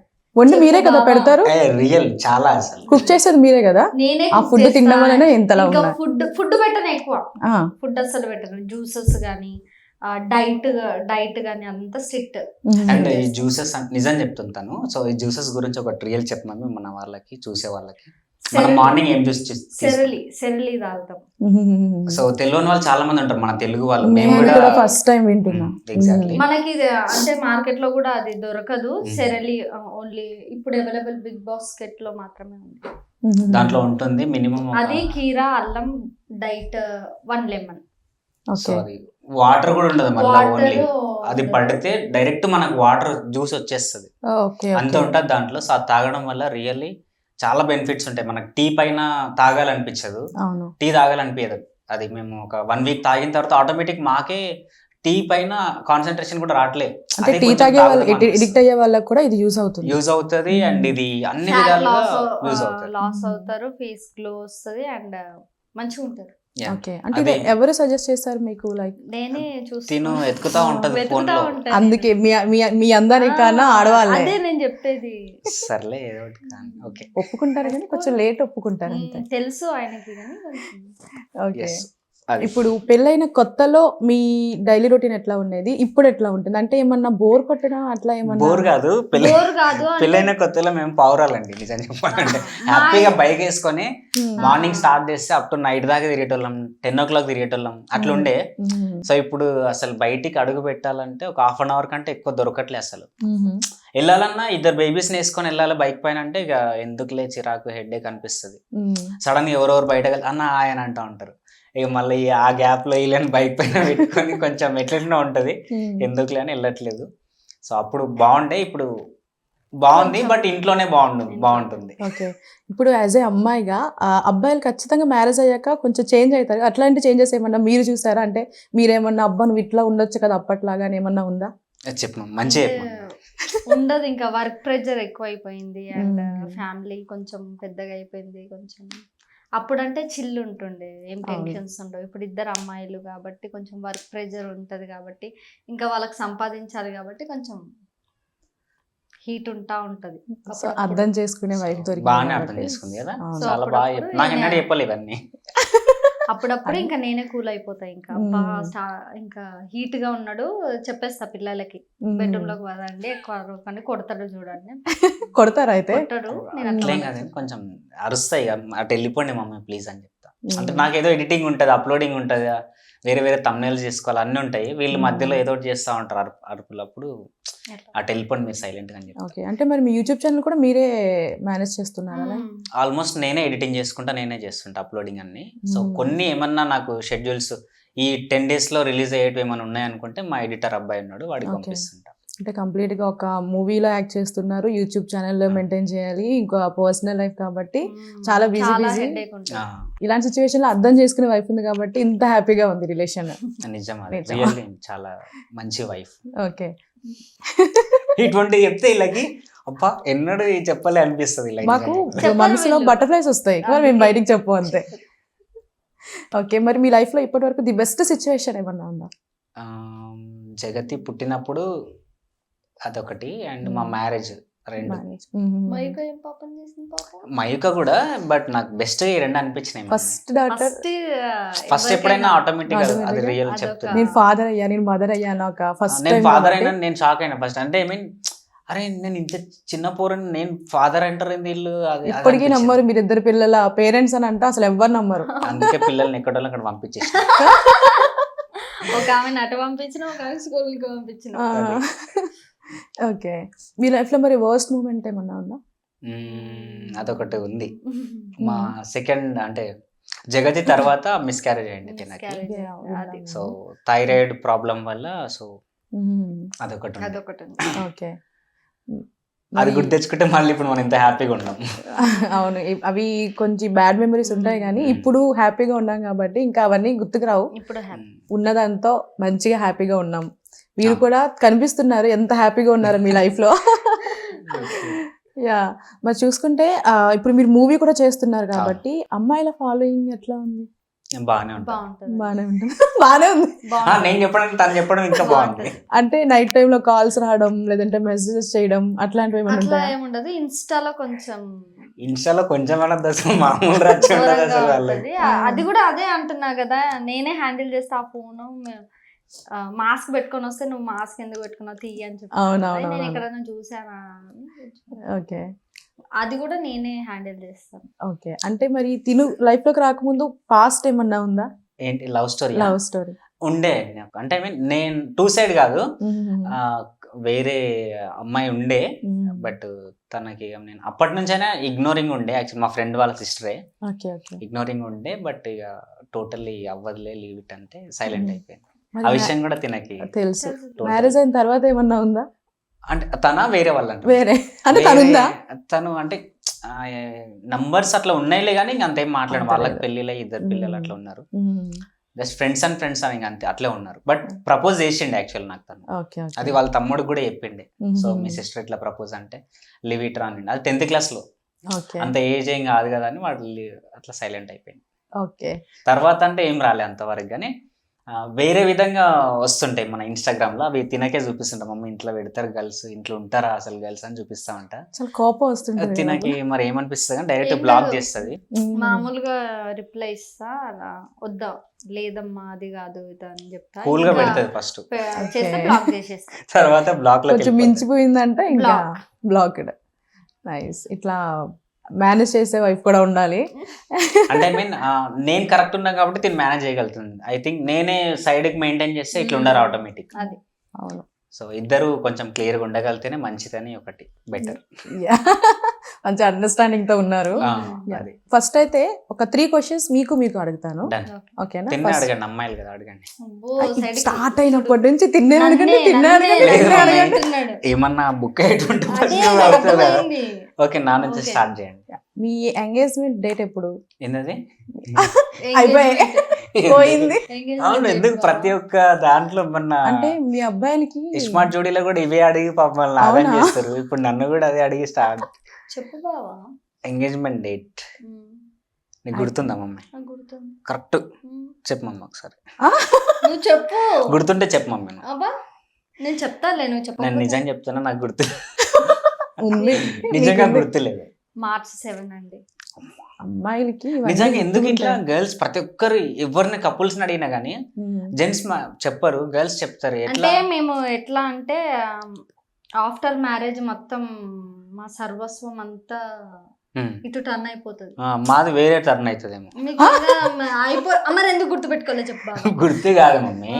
వండి మీరే కదా పెడతారు, రియల్ చాలా అసలు. కుక్ చేసేది మీరే కదా. నేనే ఆ ఫుడ్ తినడం వల్లనే ఇంతలా ఇంకా ఉన్నారు. ఫుడ్ పెట్టను ఎక్కువ. ఆ, ఫుడ్ అస్సలు పెట్టను. జ్యూసెస్ కానీ డైట్ కానీ అంతా స్ట్రిక్ట్. అండ్ ఈ జ్యూసెస్ నిజం చెప్తుంటాను. సో ఈ జ్యూసెస్ గురించి ఒక రియల్ చెప్పమని మన వాళ్ళకి, చూసే వాళ్ళకి. మనం మార్నింగ్ ఏం జ్యూస్ సెరలి తాగుతాం. సో తెలియని వాళ్ళు చాలా మంది ఉంటారు, మన తెలుగు వాళ్ళు. మేము నేను కూడా కూడా ఫస్ట్ టైం వింటున్నా. ఎగ్జాక్ట్లీ. మనకి ఇది అంటే మార్కెట్ లో కూడా అది దొరకదు. సెరలి ఓన్లీ ఇప్పుడు అవైలబుల్ బిగ్ బాస్కెట్ లో మాత్రమే ఉంది. దాంట్లో ఉంటుంది మినిమం. అది కీరా, అల్లం, డైట్, 1 లెమన్. సో అది వాటర్ కూడా ఉండదు మళ్ళీ, ఓన్లీ అది వాటర్ పడితే డైరెక్ట్ మనకు వాటర్ జ్యూస్ వచ్చేస్తుంది. ఓకే అంత ఉంటుంది దాంట్లో. సో అది తాగడం వల్ల రియల్లీ చాలా బెనిఫిట్స్ ఉంటాయి. మనకు టీ పైన తాగాలనిపించదు, అవును. టీ తాగాలనిపించదు. అది మేము ఒక 1 week తాగిన తర్వాత ఆటోమేటిక్ మాకే టీ పైన కాన్సన్ట్రేషన్ కూడా రావట్లేదు. అంటే టీ తాగే వాళ్ళు, ఎడిక్ట్ అయ్యే వాళ్ళకి కూడా ఇది యూజ్ అవుతుంది. యూజ్ అవుతుంది అండ్ ఇది అన్ని విధాలుగా యూజ్ అవుతుంది. లాస్ అవుతారు, ఫేస్ గ్లో వస్తుంది అండ్ మంచిగా ఉంటారు. ఓకే. అంటే ఇది ఎవరు సజెస్ట్ చేస్తారు మీకు? లైక్ నేనే తిను చూస్తాను, ఎత్తుకుతా ఉంటది ఫోన్ వెతుకుతా లో. ఉంటాను. అందుకే మీ అందరికి కన్నా ఆడవాళ్ళే అదే నేను చెప్పేది. సర్లే ఏదో ఒకటి కానీ. ఓకే ఒప్పుకుంటారు కానీ కొంచెం లేట్ ఒప్పుకుంటారు అంతే. తెలుసు ఆయనకి కానీ కొంచెం. ఓకే. Yes. అది ఇప్పుడు పెళ్ళైన కొత్తలో మీ డైలీ రొటీన్ ఎట్లా ఉండేది, ఇప్పుడు ఎట్లా ఉంటుంది? అంటే ఏమన్నా బోర్ కొట్టడం అట్లా ఏమన్నా? బోర్ కాదు, బోర్ కాదు అంటే పెళ్ళైన కొత్తలో మేము పావురాలండి నిజం చెప్పాలంటే. హ్యాపీగా బైక్ వేసుకొని మార్నింగ్ స్టార్ట్ చేస్తే అప్ టు నైట్ దాకా తిరిగేటోళ్ళం, 10 o'clock తిరిగేటోళ్ళం అట్లా ఉండే. సో ఇప్పుడు అసలు బయటికి అడుగు పెట్టాలంటే ఒక 1/2 hour కంటే ఎక్కువ దొరకట్లే అసలు. వెళ్ళాలన్నా 2 babies వేసుకొని వెళ్ళాలి బైక్ పైన అంటే ఇక ఎందుకులే, చిరాకు, హెడ్ఏక్ అనిపిస్తుంది. సడన్ గా ఎవరెవరు బయట అన్న ఆయన అంటూ ఉంటారు. ఇక మళ్ళీ ఆ గ్యాప్ లో వీళ్ళని బైక్ పైన పెట్టుకొని కొంచెం ఎట్లెట్లా ఉంటది, ఎందుకులే అని వెళ్ళట్లేదు. సో అప్పుడు బాగుండే, ఇప్పుడు బాగుంది, బట్ ఇంట్లోనే బాగుంటుంది. ఓకే. ఇప్పుడు యాజ్ ఏ అమ్మాయిగా అబ్బాయిలు ఖచ్చితంగా మ్యారేజ్ అయ్యాక కొంచెం చేంజ్ అవుతారు. అట్లాంటి చేంజెస్ ఏమన్నా మీరు చూసారా? అంటే మీరేమన్నా అబ్బా నువ్వు ఇట్లా ఉండొచ్చు కదా అప్పట్లాగా ఏమన్నా ఉందా? చెప్పను, మంచిగా ఉండదు. ఇంకా వర్క్ ప్రెషర్ ఎక్కువ అయిపోయింది అండ్ ఫ్యామిలీ కొంచెం పెద్దగా అయిపోయింది. కొంచెం అప్పుడంటే చిల్లు ఉంటుండే, ఏం టెన్షన్స్ ఉండవు. ఇప్పుడు 2 అమ్మాయిలు కాబట్టి కొంచెం వర్క్ ప్రెషర్ ఉంటది కాబట్టి ఇంకా వాళ్ళకి సంపాదించాలి కాబట్టి కొంచెం హీట్ ఉంటా ఉంటది. అర్థం చేసుకునే వైఫ్ దొరికి బాగానే అర్థం చేసుకుంది కదా, చాలా బాగా. నాకు ఎన్నడూ చెప్పలేదు ఇవన్నీ. అప్పుడప్పుడు ఇంకా నేనే కూల్ అయిపోతా. ఇంకా ఇంకా హీట్ గా ఉన్నాడు చెప్పేస్తా పిల్లలకి, బెడ్రూమ్ లోకి వదండి, ఎక్కువ అరవకండి, కొడతాడు చూడండి. కొడతారా అయితే? కొట్టాడు. నేను అట్లేం కాదు, కొంచెం అరుస్తాయి అటు వెళ్ళిపోండి మమ్మీ ప్లీజ్ అని చెప్తా. అంటే నాకు ఏదో ఎడిటింగ్ ఉంటుంది, అప్లోడింగ్ ఉంటుంది, వేరే తమ్నైల్స్ చేసుకోవాలి, అన్నీ ఉంటాయి. వీళ్ళు మధ్యలో ఏదో ఒకటి చేస్తూ ఉంటారు అరుపులప్పుడు. అటు వెళ్ళిపోండి మీరు సైలెంట్ గా అని చెప్తా. ఓకే. అంటే మరి మీ యూట్యూబ్ ఛానల్ కూడా మీరే మేనేజ్ చేస్తున్నారా? ఆల్మోస్ట్ నేనే ఎడిటింగ్ చేసుకుంటా, నేనే చేస్తుంటా అప్లోడింగ్ అన్ని. సో కొన్ని ఏమన్నా నాకు షెడ్యూల్స్ ఈ 10 days లో రిలీజ్ అయ్యేవి ఏమైనా ఉన్నాయనుకుంటే మా ఎడిటర్ అబ్బాయి ఉన్నాడు, వాడికి పంపిస్తుంటా. అంటే కంప్లీట్ గా ఒక మూవీలో యాక్ట్ చేస్తున్నారు, యూట్యూబ్ ఛానల్లో మెయింటైన్ చేయాలి, ఇంకా పర్సనల్ లైఫ్ కాబట్టి చాలా బిజీ. ఇలాంటి సిచ్యువేషన్ లో అర్థం చేసుకునే వైఫ్ ఉంది కాబట్టి ఇంత హ్యాపీగా ఉంది రిలేషన్. నిజం, రియల్లీ చాలా మంచి వైఫ్. ఓకే. ఇటువంటి చెప్తే ఇలాకి అబ్బా ఎన్నడూ చెప్పలే అనిపిస్తుంది. మాకు మనసులో బటర్ఫ్లైస్ వస్తాయి, మేము బయటికి చెప్పు అంతే. ఓకే. మరి మీ లైఫ్ లో ఇప్పటి వరకు ది బెస్ట్ సిచ్యువేషన్ ఏమన్నా ఉందా? జగతి పుట్టినప్పుడు అదొకటి, అండ్ మా మ్యారేజ్ 2. మయూక కూడా, బట్ నాకు బెస్ట్ ఈ 2 అనిపించినాయి. ఫస్ట్ డాటర్, ఫస్ట్ ఎప్పుడైనా ఆటోమేటిక్ అది రియల్ చెప్తాను. నేను ఫాదర్ అయ్యా, నేను మదర్ అయ్యా, నాకు ఫస్ట్ నేను ఫాదర్ అయినా నేను షాక్ అయినా ఫస్ట్. అంటే ఐ మీన్ అరే నేను ఇంత చిన్న పోరని నేను ఫాదర్ అంటారు వీళ్ళు అది ఇప్పటికీ నమ్మరు మీరు ఇద్దరు పిల్లల పేరెంట్స్ అని అంటే అసలు ఎవ్వరు నమ్మరు. అందుకే పిల్లల్ని ఎక్కడో అక్కడ పంపించేసి ఒక ఆమె అటు పంపించిన, ఒక ఆమె స్కూల్కి పంపించిన. ఓకే, మీ లైఫ్ లో మరి వర్స్ట్ మూమెంట్ ఏమన్నా ఉందా? అదొకటి ఉంది. మా సెకండ్ అంటే జగతి తర్వాత మిస్క్యారేజ్ అయింది తినకి. అది సో థైరాయిడ్ ప్రాబ్లం వల్ల సో అదొకటి ఉంది. అదొకటి ఉంది. ఓకే, అది గుర్తు తెచ్చుకుంటే మళ్ళీ ఇప్పుడు మనం ఇంత హ్యాపీగా ఉన్నాం. అవును, అవి కొంచెం బ్యాడ్ మెమరీస్ ఉంటాయి కానీ ఇప్పుడు హ్యాపీగా ఉన్నాం కాబట్టి ఇంకా అవన్నీ గుర్తుకు రావు. ఇప్పుడు హ్యాపీ. ఉన్నదంతా మంచిగా హ్యాపీగా ఉన్నాం. మీరు కూడా కనిపిస్తున్నారు ఎంత హ్యాపీగా ఉన్నారు మీ లైఫ్ లో. యా, మరి చూసుకుంటే ఇప్పుడు మీరు మూవీ కూడా చేస్తున్నారు కాబట్టి అమ్మాయిల ఫాలోయింగ్ ఎట్లా ఉంది? బాగానే ఉంటుంది. బాగుంటుంది. బాగానే ఉంటుంది. బాగానే ఉంది. నేను చెప్పడం తను చెప్పడం ఇంకా బాగుంది. అంటే నైట్ టైమ్ లో కాల్స్ రావడం లేదంటే మెసేజెస్ చేయడం అట్లాంటివి ఏమైనా అట్లా ఉంటాయా? ఏముండదు. ఇన్స్టాలో కొంచెం ఇన్స్టాలో కొంచెం అన్నది అసలు మామూలు రచ్చ ఉండదు ఘోరంగా అసలు వాళ్ళకి. ఉంటది. అది కూడా అదే అంటున్నా కదా, నేనే హ్యాండిల్ చేస్తా ఆ ఫోను. మాస్క్ పెట్టుకొని వస్తే నువ్వు మాస్క్ ఎందుకు పెట్టుకున్నావు తీయి అని చెప్పి అవునవును. నేను ఎక్కడైనా చూసానా అని. ఓకే, అది కూడా నేనే హ్యాండిల్ చేస్తాను. ఓకే. అంటే మరి తిను లైఫ్ లోకి రాకముందు పాస్ట్ ఏమన్నా ఉందా? ఏంటి లవ్ స్టోరీ? లవ్ స్టోరీ ఉండే నాకు. అంటే I mean, నేను టూ సైడ్ కాదు, వేరే అమ్మాయి ఉండే. బట్ తనకి నేను అప్పటి నుంచైనా ఇగ్నోరింగ్ ఉండే. యాక్చువల్ మా ఫ్రెండ్ వాళ్ళ సిస్టరే. Okay, okay. ఇగ్నోరింగ్ ఉండే. బట్ ఇక టోటల్లీ అవ్వదులే లీవ్ ఇట్ అంటే సైలెంట్ అయిపోయింది. ఆ విషయం కూడా తినకి తెలుసు. మ్యారేజ్ అయిన తర్వాత ఏమన్నా ఉందా? అంటే తన వేరే వాళ్ళంట. వేరే అంటే తనుందా? తను అంటే నంబర్స్ అట్లా ఉన్నాయిలే కానీ ఇంక అంతేం మాట్లాడు. వాళ్ళకి పెళ్ళిళ్ళ ఇద్దరు పిల్లలు అట్లా ఉన్నారు. జస్ట్ ఫ్రెండ్స్ అండ్ ఫ్రెండ్స్ అని అంతే అట్లే ఉన్నారు. బట్ ప్రపోజ్ చేసిండే యాక్చువల్ నాకు తను. అది వాళ్ళ తమ్ముడు కూడా చెప్పిండే. సో మీ సిస్టర్ ఇట్లా ప్రపోజ్ అంటే లివ్ ఇట్ రా అని. అది 10th class లో. అంత ఏజ్ ఏం కాదు కదా అని వాడు అట్లా సైలెంట్ అయిపోయింది. ఓకే, తర్వాత అంటే ఏం రాలే అంతవరకు. కానీ వేరే విధంగా వస్తుంటాయి మన ఇన్స్టాగ్రామ్ లో. అవి తినకే చూపిస్తుంటాం. మమ్మీ ఇంట్లో పెడతారు గర్ల్స్, ఇంట్లో ఉంటారా అసలు గర్ల్స్ అని చూపిస్తా ఉంటా. చాలా కోపం వస్తుంది తినకి. మరి ఏమనిపిస్తుంది కానీ డైరెక్ట్ బ్లాక్ చేస్తుంది. మామూలుగా రిప్లై ఇస్తా, అలా వద్దా లేదమ్మా అది కాదు ఇది అని చెప్తా. కూల్ గా పెడుతుంది ఫస్ట్, చేస్తే బ్లాక్ చేసేస్తా. తర్వాత బ్లాక్ లో కొంచెం మించిపోయిందంటే ఇంకా బ్లాక్డ్. నైస్. ఇట్లా మేనేజ్ చేసే వైఫ్ కూడా ఉండాలి. అంటే I mean, నేను కరెక్ట్ ఉన్నా కాబట్టి దీన్ని మేనేజ్ చేయగలుగుతుంది. ఐ థింక్ నేనే సైడ్ కి మెయింటైన్ చేస్తే ఇట్లా ఉండరు ఆటోమేటిక్. అది అవును. సో ఇద్దరు కొంచెం క్లియర్ గా ఉండగలిగితేనే మంచిదని ఒకటి బెటర్. మంచి అండర్స్టాండింగ్ తో ఉన్నారు. ఫస్ట్ అయితే ఒక 3 questions మీకు అడుగుతాను. ఓకేనా? అడగండి, అమ్మాయిలు కదా అడగండి. స్టార్ట్ అయినప్పటి నుంచి తిన్నే అడగండి. ఏమన్నా బుక్ అయ్యేటువంటి ఓకే, నా నుంచి స్టార్ట్ చేయండి. మీ ఎంగేజ్మెంట్ డేట్ ఎప్పుడు? ఏంటది? పోయింది. అవును, ఎందుకు ప్రతి ఒక్క దాంట్లో మొన్న అంటే మీ అబ్బాయిలకి స్మార్ట్ జోడీలో కూడా ఇవే అడిగి పాపం నాగం చేస్తారు. ఇప్పుడు నన్ను కూడా అదే అడిగి స్టార్ట్. చెప్పు బావా. ఎంగేజ్మెంట్ డేట్ నీకు గుర్తుందా మమ్మీ? కరెక్ట్ చెప్పు మమ్మీ ఒకసారి. నువ్వు చెప్పు. గుర్తుంటే చెప్పు మమ్మీ. నేను చెప్తాలే, నువ్వు చెప్పు. నేను నిజం చెప్తున్నా, నాకు గుర్తు నిజంగా గుర్తులేదు. March 7 అండి. అమ్మాయిలకి నిజంగా ఎందుకు ఇట్లా గర్ల్స్ ప్రతి ఒక్కరు ఎవరిని కపుల్స్ అడిగినా గానీ జెంట్స్ చెప్పరు, గర్ల్స్ చెప్తారు. అంటే మేము ఎట్లా అంటే ఆఫ్టర్ మ్యారేజ్ మొత్తం మా సర్వస్వం అంతా ఇటు టర్న్ అయిపోతుంది. మాది వేరే టర్న్ అవుతుందేమో. మరి ఎందుకు గుర్తు పెట్టుకోలే చెప్పు. గుర్తు కాదు మమ్మీ,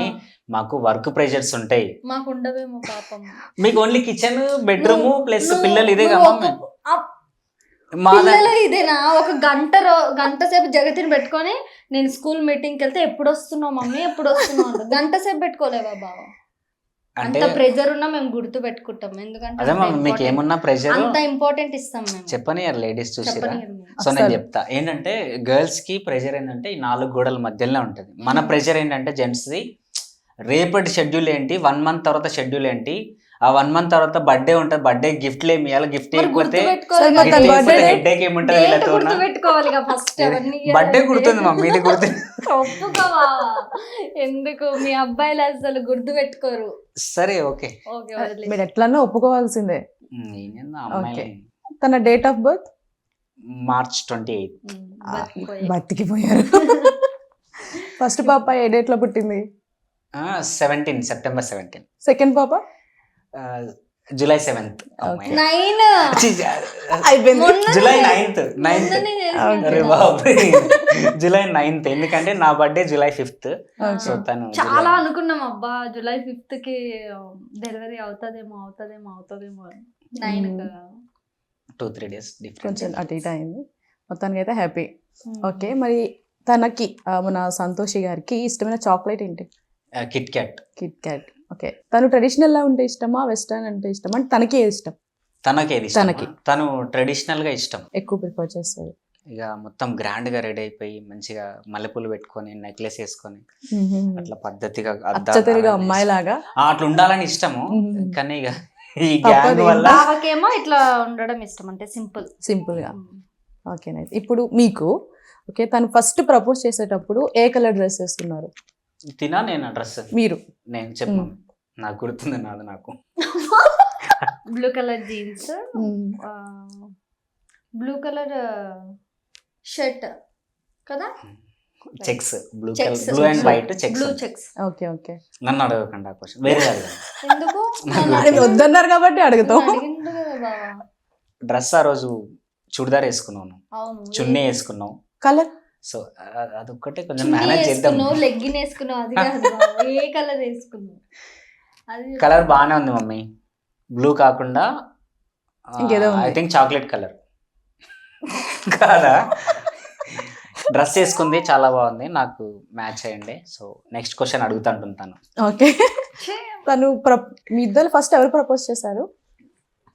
మాకు వర్క్ ప్రెషర్స్ ఉంటాయి. మాకు ఉండవేమో పాపం. మీకు ఓన్లీ కిచెన్ బెడ్రూమ్ ప్లస్ పిల్లలు ఇదే కదా మమ్మీ. ఇదేనా? ఒక గంట సేపు జగతిని పెట్టుకొని నేను స్కూల్ మీటింగ్ కి వెళ్తే ఎప్పుడు వస్తున్నావు మమ్మీ ఎప్పుడు వస్తున్నావు గంట సేపు పెట్టుకోలేవా బావా? అంత ప్రెజర్ ఉన్నా మేము గుర్తు పెట్టుకుంటాం. ఎందుకంటే మీకు ఏమన్నా ప్రెషర్ అంత ఇంపార్టెంట్ ఇస్తాం మేము. చెప్పని లేడీస్ చూసిరా. సో నేను చెప్తా ఏంటంటే గర్ల్స్ కి ప్రెషర్ ఏంటంటే ఈ 4 గోడల మధ్యలోనే ఉంటది. మన ప్రెషర్ ఏంటంటే జెంట్స్ ది రేపటి షెడ్యూల్ ఏంటి, 1 month తర్వాత షెడ్యూల్ ఏంటి, ఆ 1 month తర్వాత బర్త్డే ఉంటుంది, బర్త్డే గిఫ్ట్లు ఏమి ఇవ్వాలి, గిఫ్ట్ ఇవ్వకపోతే హెడ్ఏక్ ఏముంటది వీళ్ళతో. బర్త్డే గుర్తుంది మమ్మీ, ఇది గుర్తు. ఎందుకు మీ అబ్బాయిలు అసలు గుర్తు పెట్టుకోరు. సరే ఓకే, మీరు ఎట్లన్నా ఒప్పుకోవాల్సిందే. తన డేట్ ఆఫ్ బర్త్ March 28. బతికిపోయారు. ఫస్ట్ పాప ఏ డేట్ లో పుట్టింది? 17 September 17. సెకండ్ పాప జూలై 7th. Okay. 9 అయిపోయింది. July 9th. అరే బాబు, జూలై 9th. ఎందుకంటే నా బర్త్డే జూలై 5th. సో తను చాలా అనుకున్నాం అబ్బా జూలై 5th కి డెలివరీ అవుతుందేమో 9 2-3 days డిఫరెన్స్. కొంచెం అటు ఇటు అయింది, మొత్తానికి అయితే హ్యాపీ. ఓకే, మరి తనకి మన సంతోషి గారికి ఇష్టమైన చాక్లెట్ ఏంటి? Kit Kat. Kit Kat. Okay, తను ట్రెడిషనల్ లా ఉంటే ఇష్టమా, వెస్టర్న్ అంటే ఇష్టమా, అంటే తనకి ఏది ఇష్టం? తనకేది తనకి. తను ట్రెడిషనల్ గా ఇష్టం, ఎక్కువ ప్రిఫర్ చేస్తారు. ఇక మొత్తం గ్రాండ్ గా రెడీ అయిపోయి మంచిగా మల్లెపూలు పెట్టుకొని నెక్లెస్ వేసుకొని అట్లా పద్ధతిగా అచ్చతెలుగు అమ్మాయి లాగా అట్లా ఉండాలని ఇష్టము. కానీ ఇక ఈ తప్పదు. గ్యాంగ్ వల్ల బావకేమో ఇట్లా ఉండడం ఇష్టం, అంటే సింపుల్ గా. Okay, nice. ఇప్పుడు మీకు ఓకే, తను ఫస్ట్ ప్రపోజ్ చేసేటప్పుడు ఏ కలర్ డ్రెస్ వేస్తున్నారు? తినా నేను డ్రెస్ మీరు? నేను చెప్పను, నాకు గుర్తుంది నాది. నాకు blue colour jeans, blue colour shirt కదా, checks, blue Checks. Blue and white checks. Blue checks. Okay okay. నన్ను అడగకండి ఆ క్వశ్చన్, వేరే అడగండి. ఎందుకు అది వద్దన్నారు కాబట్టి అడుగుతాం. అడిగిండు కదా బావ. డ్రెస్ ఆ రోజు చుడిదార్ వేసుకున్నాను, అవును, చున్నీ వేసుకున్నావు. కలర్? సో అదొక్కటే కొంచెం చున్నీ మేనేజ్ చేద్దాం. వేసుకున్నావు, లెగ్గిన్ వేసుకున్నావు, అది కాదు బావ. ఏ కలర్ వేసుకున్నావు? అది కలర్ బాగానే ఉంది మమ్మీ, బ్లూ కాకుండా ఇంకేదో ఉంది. ఐ థింక్ చాక్లెట్ కలర్ కాదా? డ్రెస్ వేసుకుంది చాలా బాగుంది, నాకు మ్యాచ్ అయ్యండి. సో నెక్స్ట్ క్వశ్చన్ అడుగుతుంటాను. ఓకే, ఛే, తను మీ ఇద్దరు ఫస్ట్ ఎవరు ప్రపోజ్ చేశారు?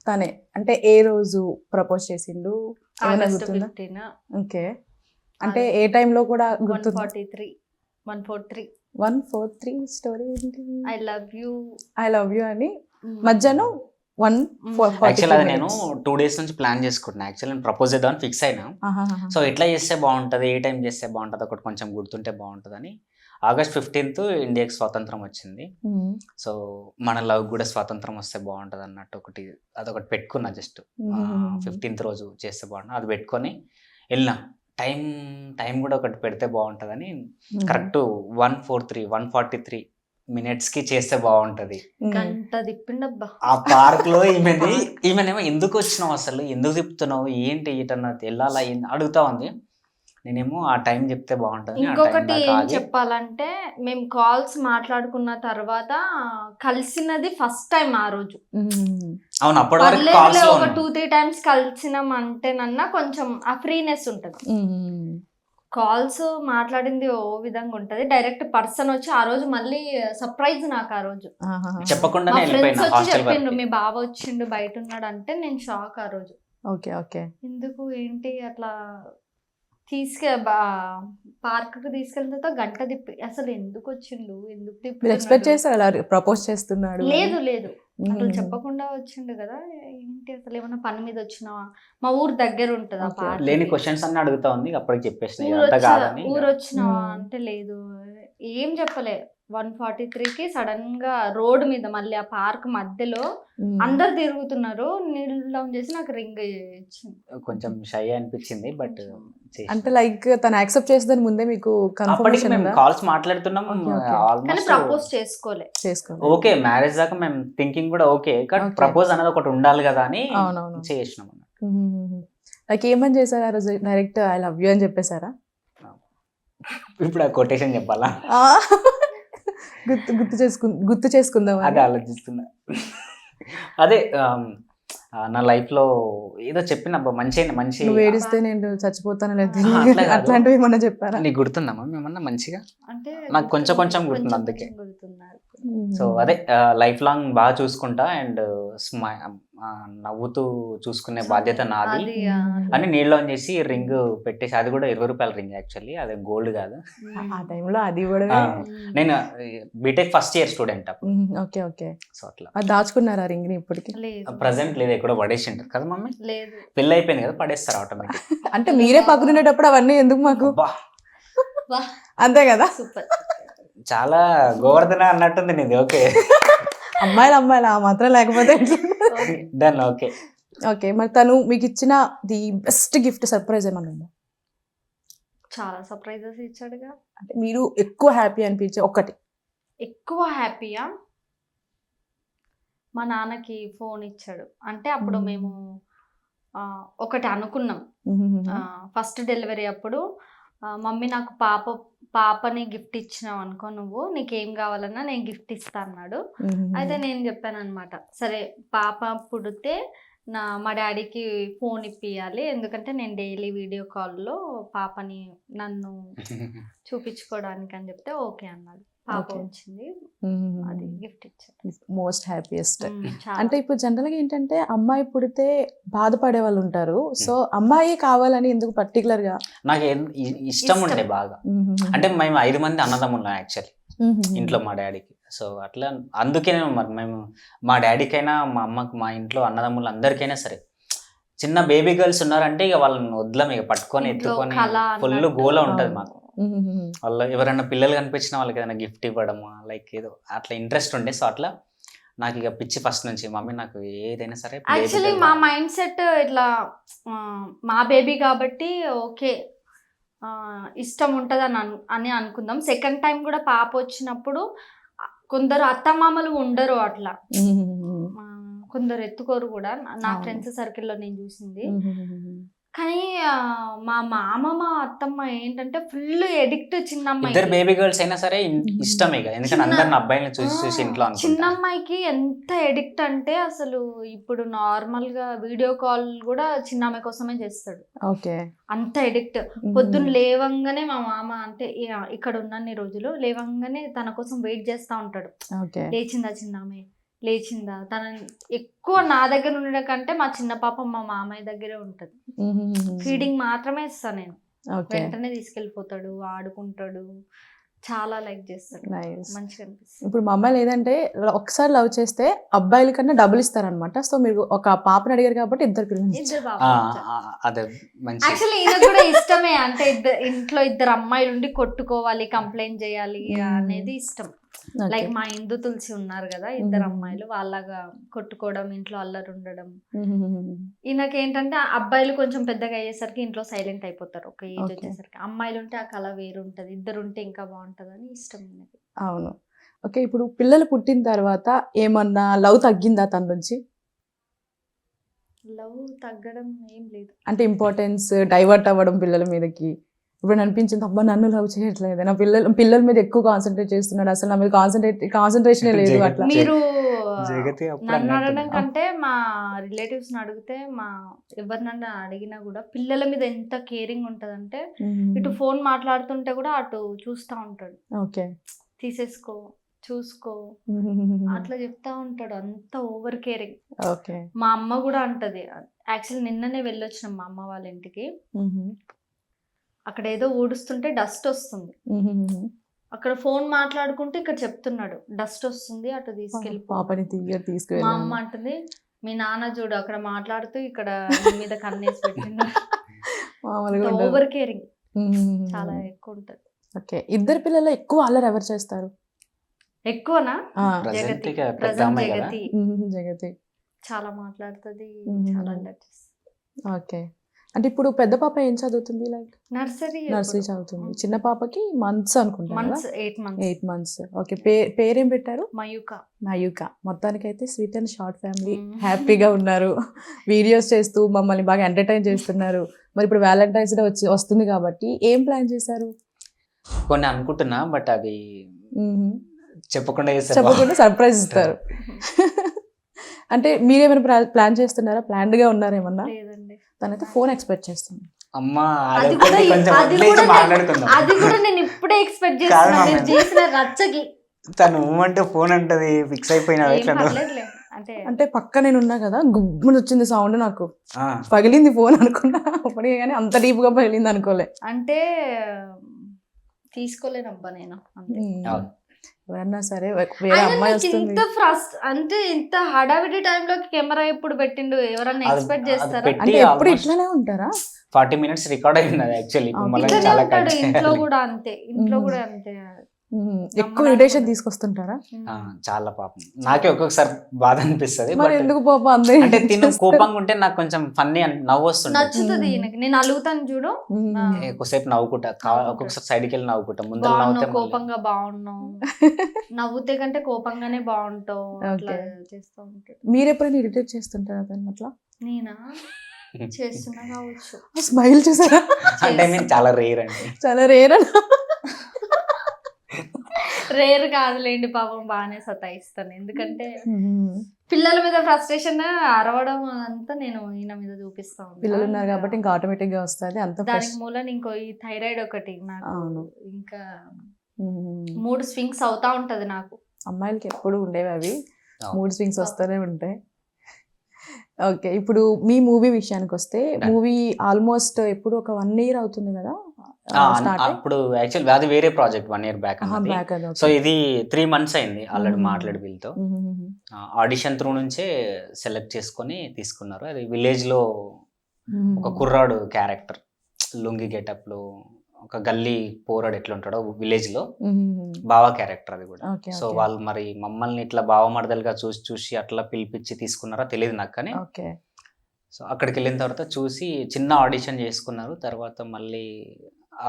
తనే, అంటే ఏ రోజు ప్రపోజ్ చేసిండు ఏమైనా ఆగస్టు గుర్తుందా? 15, ఓకే, అంటే ఏ టైంలో కూడా గుర్తుందా? 143 143 స్టోరీ ఏంటి? I love you. I love you అని మధ్యాహ్నం 1:43. యాక్చువల్ అది నేను 2 days నుంచి ప్లాన్ చేసుకుంటున్నా. యాక్చువల్ నేను ప్రపోజ్ చేద్దామని ఫిక్స్ అయినా. సో ఎట్లా చేస్తే బాగుంటుంది, ఏ టైం చేస్తే బాగుంటుంది, ఒకటి కొంచెం గుర్తుంటే బాగుంటుందని. ఆగస్ట్ 15th ఇండియాకి స్వాతంత్రం వచ్చింది. సో మన లవ్ కూడా స్వాతంత్రం వస్తే బాగుంటుంది అన్నట్టు అదొకటి పెట్టుకున్నా. జస్ట్ 15th రోజు చేస్తే బాగుంటుంది అది పెట్టుకొని వెళ్ళినా. టైం కూడా ఒకటి పెడితే బాగుంటుందని కరెక్ట్ 143 minutes చేస్తే బాగుంటది. గంట తిప్పిండబ్బా ఆ పార్క్ లో ఈమెనేమో ఎందుకు వచ్చినావు, అసలు ఎందుకు తిప్పుతున్నావు, ఏంటి ఇటన్నా వెళ్ళాలా అడుగుతా ఉంది. నేనేమో ఆ టైం చెప్తే బాగుంటుంది. ఇంకొకటి ఏం చెప్పాలంటే, మేము కాల్స్ మాట్లాడుకున్న తర్వాత కలిసినది ఫస్ట్ టైం ఆ రోజు. అవును, అప్పటి వరకు పర్లేదులే, ఒక 2-3 times కలిసినాం అంటేనన్నా కొంచెం ఆ ఫ్రీనెస్ ఉంటది. కాల్స్ మాట్లాడింది ఓ విధంగా ఉంటది, డైరెక్ట్ పర్సన్ వచ్చి ఆ రోజు మళ్ళీ సర్ప్రైజ్ నాకు. ఆ రోజు చెప్పకుండా మా ఫ్రెండ్స్ వచ్చి చెప్పిండ్రు మీ బావ వచ్చిండు బయట ఉన్నాడు అంటే నేను షాక్ ఆ రోజు. Okay okay. ఎందుకు ఏంటి అట్లా పార్క్ కి తీసుకెళ్ళిన తర్వాత గంట తిప్పి అసలు ఎందుకు వచ్చిండు, ఎందుకు తిప్పి ఎక్స్పెక్ట్ చేస్తారు అలా ప్రపోజ్ చేస్తున్నాడు? లేదు అసలు చెప్పకుండా వచ్చిండు కదా, ఏంటి అసలు ఏమన్నా పని మీద వచ్చినావా? మా ఊరు దగ్గర ఉంటది ఆ పార్క్. లేని క్వశ్చన్స్ అన్ని అడుగుతా ఉంది, అప్పటికి చెప్పేసిన ఊరు వచ్చినావా అంటే లేదు, ఏం చెప్పలే. 143కి సడన్ గా రోడ్ మీద మళ్ళీ ఆ పార్క్ మధ్యలో అందరు తిరుగుతున్నారు, నీళ్ళు డౌన్ చేసి నాకు రింగ్ ఇచ్చింది. కొంచెం షై అనిపించింది, బట్ అంటే లైక్ తను యాక్సెప్ట్ చేసేదాని ముందే మీకు కన్ఫర్మేషన్ ఉందా? కాల్స్ మాట్లాడుతున్నాం, కానీ ప్రపోజ్ చేసుకోలే. ఓకే మ్యారేజ్ దాకా మేము థింకింగ్ కూడా ఓకే, కానీ ప్రపోజ్ అనేది ఒకటి ఉండాలి కదా అని చేసినాం. లైక్ ఏమని చేశారు ఆ రోజు? డైరెక్ట్ ఐ లవ్ యూ అని చెప్పేశారా? ఇప్పుడు ఆ కొటేషన్ చెప్పాలా? గుర్తు చేసుకుందాం అదే ఆలోచిస్తున్నా. అదే నా లైఫ్ లో ఏదో చెప్పినబ్బా మంచి నువ్వు ఏడిస్తే నేను చచ్చిపోతాను లేదు అట్లాంటివి ఏమన్నా చెప్పారా? నీకు గుర్తుందమ్మా మేమన్నా మంచిగా? అంటే నాకు కొంచెం గుర్తుంది, అందుకే. సో అదే లైఫ్ లాంగ్ బాగా చూసుకుంటా అండ్ నవ్వుతూ చూసుకునే బాధ్యత నాది అని నీళ్ళు ఆన్ చేసి రింగ్ పెట్టేసి, అది కూడా 20 రూపాయల రింగ్ యాక్చువల్లీ, అదే గోల్డ్ కాదు. ఆ టైంలో అది కూడా. నేను బీటెక్ ఫస్ట్ ఇయర్ స్టూడెంట్ అప్పుడు. Okay okay. సో అట్లా అది దాచుకున్నారా రింగ్ ని ఇప్పటికి? ప్రెసెంట్ లేదు, ఎక్కడో పడేసి ఉంటారు కదా మమ్మీ. లేదు, పెళ్ళి అయిపోయింది కదా, పడేస్తారు ఆటోమేటిక్. అంటే మీరే పక్కనుండేటప్పుడు అవన్నీ ఎందుకు మాకు? అంతే కదా. సూపర్. చాలా గోవర్ధన అన్నట్టుంది నీది. ఓకే, అమ్మాయిలు ఆ మాత్రం లేకపోతే డన్. Okay okay. మరి తను మీకు ఇచ్చిన ది బెస్ట్ గిఫ్ట్ సర్ప్రైజ్ ఏమన్నా ఉందా? చాలా సర్ప్రైజెస్ ఇచ్చాడుగా. అంటే మీరు ఎక్కువ హ్యాపీ అనిపించే ఒకటి? ఎక్కువ హ్యాపీయా మా నాన్నకి ఫోన్ ఇచ్చాడు. అంటే అప్పుడు మేము ఒకటి అనుకున్నాం. ఫస్ట్ డెలివరీ అప్పుడు మమ్మీ నాకు పాపని గిఫ్ట్ ఇచ్చినావు అనుకో, నువ్వు నీకేం కావాలన్నా నేను గిఫ్ట్ ఇస్తా అన్నాడు. అయితే నేను చెప్పాను అనమాట, సరే పాప పుడితే మా డాడీకి ఫోన్ ఇప్పియాలి, ఎందుకంటే నేను డైలీ వీడియో కాల్లో పాపని నన్ను చూపించుకోవడానికి అని చెప్తే ఓకే అన్నాడు. పాప వచ్చింది, అది గిఫ్ట్ ఇచ్చాడు. Most happiest. అంటే ఇప్పుడు జనరల్ గా ఏంటంటే అమ్మాయి పుడితే బాధపడే వాళ్ళు ఉంటారు. సో అమ్మాయి కావాలని ఎందుకు పర్టికులర్ గా? నాకు ఇష్టం ఉండే బాగా. అంటే మేము 5 మంది అన్నదమ్ములం యాక్చువల్లీ ఇంట్లో మా డాడీకి. సో అట్లా అందుకే మేము మా డాడీకైనా మా అమ్మకి మా ఇంట్లో అన్నదమ్ములు అందరికైనా సరే చిన్న బేబీ గర్ల్స్ ఉన్నారంటే ఇక వాళ్ళని వదలం, ఇక పట్టుకొని ఎత్తుకొని ఫుల్ గోల ఉంటది మాకు. వాళ్ళు ఎవరైనా పిల్లలు కనిపించిన వాళ్ళకి ఏదైనా గిఫ్ట్ ఇవ్వడము లైక్ ఏదో అట్లా ఇంట్రెస్ట్ ఉండే. సో అట్లా నాకు ఇక పిచ్చి ఫస్ట్ నుంచి, మమ్మీ నాకు ఏదైనా సరే. యాక్చువల్లీ మా మైండ్ సెట్ ఇట్లా మా బేబీ కాబట్టి ఓకే ఇష్టం ఉంటుంది అని అనుకుందాం. సెకండ్ టైం కూడా పాప వచ్చినప్పుడు కొందరు అత్తమామలు ఉండరు, అట్లా కొందరు ఎత్తుకోరు కూడా. నా ఫ్రెండ్స్ సర్కిల్లో నేను చూసింది. కానీ మా మామమ్మ అత్తమ్మ ఏంటంటే ఫుల్ ఎడిక్ట్ చిన్నమ్మాయి. ఇద్దరు బేబీ గర్ల్స్ అయినా సరే ఇష్టమే, ఎందుకంటే అందరిని అబ్బాయిని చూసి ఇంట్లో. చిన్నమ్మాయికి ఎంత ఎడిక్ట్ అంటే అసలు ఇప్పుడు నార్మల్ గా వీడియో కాల్ కూడా చిన్నమ్మాయి కోసమే చేస్తాడు. ఓకే, అంత ఎడిక్ట్. పొద్దున్న లేవంగానే మా మామ అంటే ఇక్కడ ఉన్నన్ని రోజులు లేవంగానే తన కోసం వెయిట్ చేస్తా ఉంటాడు. లేచిందా చిన్నమ్మాయి, లేచిందా. తన ఎక్కువ నా దగ్గర ఉండడం కంటే మా చిన్న పాప మా మామయ్య దగ్గరే ఉంటది. ఫీడింగ్ మాత్రమే ఇస్తా నేను, వెంటనే తీసుకెళ్ళిపోతాడు, ఆడుకుంటాడు, చాలా లైక్ చేస్తాడు, మంచిగా అనిపిస్తుంది. ఇప్పుడు మా అమ్మాయిలు ఏదంటే ఒకసారి లవ్ చేస్తే అబ్బాయిల కన్నా డబ్బులు ఇస్తారనమాట. సో మీరు ఒక పాపని అడిగారు కాబట్టి ఇద్దరు పిల్లలు. యాక్చువల్లీ ఈయన కూడా ఇష్టమే, అంటే ఇంట్లో ఇద్దరు అమ్మాయిలు ఉండి కొట్టుకోవాలి, కంప్లైంట్ చేయాలి అనేది ఇష్టం. లైక్ మా ఇందు తులసి ఉన్నారు కదా, ఇద్దరు అమ్మాయిలు, వాళ్ళగా కొట్టుకోవడం, ఇంట్లో అల్లరి ఉండడం. ఈయనకి ఏంటంటే అబ్బాయిలు కొంచెం పెద్దగా అయ్యేసరికి ఇంట్లో సైలెంట్ అయిపోతారు. ఒక ఏజ్ వచ్చేసరికి అమ్మాయిలు ఉంటే ఆ కళ వేరు ఉంటది, ఇద్దరు ఉంటే ఇంకా బాగుంటది అని ఇష్టం ఈయనకి. అవును. ఓకే, ఇప్పుడు పిల్లలు పుట్టిన తర్వాత ఏమన్నా లవ్ తగ్గిందా తన నుంచి? లవ్ తగ్గడం ఏం లేదు, అంటే ఇంపార్టెన్స్ డైవర్ట్ అవ్వడం పిల్లల మీదకి. ఇప్పుడు అనిపించింది, అబ్బా నన్ను లవ్ చేయట్లేదు, నా పిల్లల మీద ఎక్కువ కాన్సన్ట్రేట్ చేస్తున్నాడు, అసలు నా మీద కాన్సన్ట్రేషన్ లేదు అట్లా. మీరు నన్ను అడగడం కంటే మా రిలేటివ్స్ అడిగితే, ఎవరినన్నా అడిగినా కూడా పిల్లల మీద ఎంత కేరింగ్ ఉంటదంటే, ఇటు ఫోన్ మాట్లాడుతుంటే కూడా అటు చూస్తా ఉంటాడు. ఓకే, తీసేసుకో, చూసుకో, అట్లా చెప్తా ఉంటాడు, అంత ఓవర్ కేరింగ్. ఓకే, మా అమ్మ కూడా అంటది. యాక్చువల్లీ నిన్ననే వెళ్ళొచ్చినాం మా అమ్మ వాళ్ళ ఇంటికి. అక్కడ ఏదో ఊడుస్తుంటే డస్ట్ వస్తుంది, అక్కడ ఫోన్ మాట్లాడుకుంటే ఇక్కడ చెప్తున్నాడు డస్ట్ వస్తుంది, అటు తీసుకెళ్ళి పాపని తీసుకెళ్ళి. మా అమ్మ అంటుంది, మీ నాన్న చూడు అక్కడ మాట్లాడుతూ ఇక్కడ మీద కన్నేసి పెట్టిండు. ఓవర్ కేరింగ్ చాలా ఎక్కువ ఉంటది. ఓకే, ఇద్దరు పిల్లలు ఎక్కువ అల్లరి ఎవరు చేస్తారు? ఎక్కువనా? జగతి. జగతి చాలా మాట్లాడుతుంది, చాలా అల్లరి చేస్తుంది. ఓకే, అంటే ఇప్పుడు పెద్ద పాప ఏం చదువుతుంది? లైక్ నర్సరీ చదువుతుంది. చిన్న పాపకి మంత్స్ అనుకుంటా, 8 months. ఓకే, పేరేం పెట్టారు? మయూక. మొత్తానికి అయితే స్వీట్ అండ్ షార్ట్ ఫ్యామిలీ, హ్యాపీగా ఉన్నారు, వీడియోస్ చేస్తూ మమ్మల్ని బాగా ఎంటర్టైన్ చేస్తున్నారు. మరి ఇప్పుడు వ్యాలంటైన్స్ డే వస్తుంది కాబట్టి ఏం ప్లాన్ చేశారు? కొన్ని అనుకుంటున్నా, బట్ అది చెప్పకుండా సర్ప్రైజ్ ఇస్తారు. అంటే మీరేమైనా ప్లాన్ చేస్తున్నారా? ప్లాన్డ్ గా ఉన్నారేమన్నా? తనైతే ఫోన్ ఎక్స్పెక్ట్ చేస్తుంది. అది కూడా నేను ఇప్పుడే ఎక్స్పెక్ట్ చేస్తున్నా. తను అంటే ఫోన్ అంటది, ఫిక్స్ అయిపోయినా. అంటే పక్క నేను ఉన్నా కదా, గుమ్మున వచ్చింది సౌండ్, నాకు పగిలింది ఫోన్ అనుకున్నా అప్పటికే, కానీ అంత డీప్ గా పగిలింది అనుకోలే. అంటే తీసుకోలేనబ్బా నేను. ఎవరన్నా సరే వేరే అమ్మాయి వస్తుంది, అంటే ఇంత హడావిడి టైంలో కెమెరా ఎప్పుడు పెట్టిండు? ఎవరన్నా ఎక్స్పెక్ట్ చేస్తారా? అంటే ఎప్పుడు ఇట్లానే ఉంటారా? 40 minutes రికార్డ్ అయింది యాక్చువల్లీ. ఇంట్లో కూడా అంతే, ఎక్కువ ఇరిటేషన్ తీసుకొస్తుంటారా? చాలా పాపం నాకే ఒక్కొక్కసారి బాధ అనిపిస్తుంది. మరి ఎందుకు పాపం అందరూ అంటే తిను కోపంగా ఉంటే నాకు కొంచెం ఫన్నీ నవ్వు వస్తుంది. నచ్చుతుంది ఈయనకి. నేను అలుగుతాను చూడు, ఎక్కువసేపు నవ్వుకుంటా, ఒక్కొక్కసారి సైడ్కి వెళ్ళి నవ్వుకుంటా. ముందర బాగున్నావు, నవ్వుతే కోపంగా బాగున్నావు, నవ్వుతే కంటే కోపంగానే బాగుంటావు, అట్లా చేస్తూ ఉంటాడు. మీరు ఎప్పుడైనా ఇరిటేట్ చేస్తుంటారా అతను అట్లా? నేనా చేస్తున్నా కావచ్చు. స్మైల్ చూసారా? అంటే నేను చాలా రేర్ అండి. చాలా రేర్ రేర్ కాదులేండి, పాపం బాగానే సతాయిస్తాను. ఎందుకంటే పిల్లల మీద ఫ్రస్ట్రేషన్ అరవడం అంతా నేను ఈయన మీద చూపిస్తా ఉంటాను. పిల్లలు ఉన్నారు కాబట్టి ఇంకా ఆటోమేటిక్ గా వస్తుంది అంత. దానికి మూలం ఇంకో ఈ థైరాయిడ్ ఒకటి నాకు. ఇంకా మూడ్ స్వింగ్స్ అవుతా ఉంటది నాకు. అమ్మాయిలకి ఎప్పుడు ఉండేవి అవి, మూడ్ స్వింగ్స్ వస్తూనే ఉంటాయి. ఓకే, ఇప్పుడు మీ మూవీ విషయానికి వస్తే, మూవీ ఆల్మోస్ట్ ఎప్పుడు ఒక 1 year అవుతుంది కదా? అప్పుడు యాక్చువల్ అది వేరే ప్రాజెక్ట్ 1 year బ్యాక్. సో ఇది 3 months అయింది ఆల్రెడీ మాట్లాడి వీళ్ళతో. ఆడిషన్ త్రూ నుంచే సెలెక్ట్ చేసుకొని తీసుకున్నారు. అది విలేజ్ లో ఒక కుర్రాడు క్యారెక్టర్, లుంగి గెటప్ లో ఒక గల్లీ పోరాడు ఎట్లా ఉంటాడో విలేజ్ లో బావా క్యారెక్టర్ అది కూడా. సో వాళ్ళు మరి మమ్మల్ని ఇట్లా బావ మరదలుగా చూసి అట్లా పిలిపించి తీసుకున్నారో తెలియదు నాకు. కానీ సో అక్కడికి వెళ్ళిన తర్వాత చూసి చిన్న ఆడిషన్ చేసుకున్నారు. తర్వాత మళ్ళీ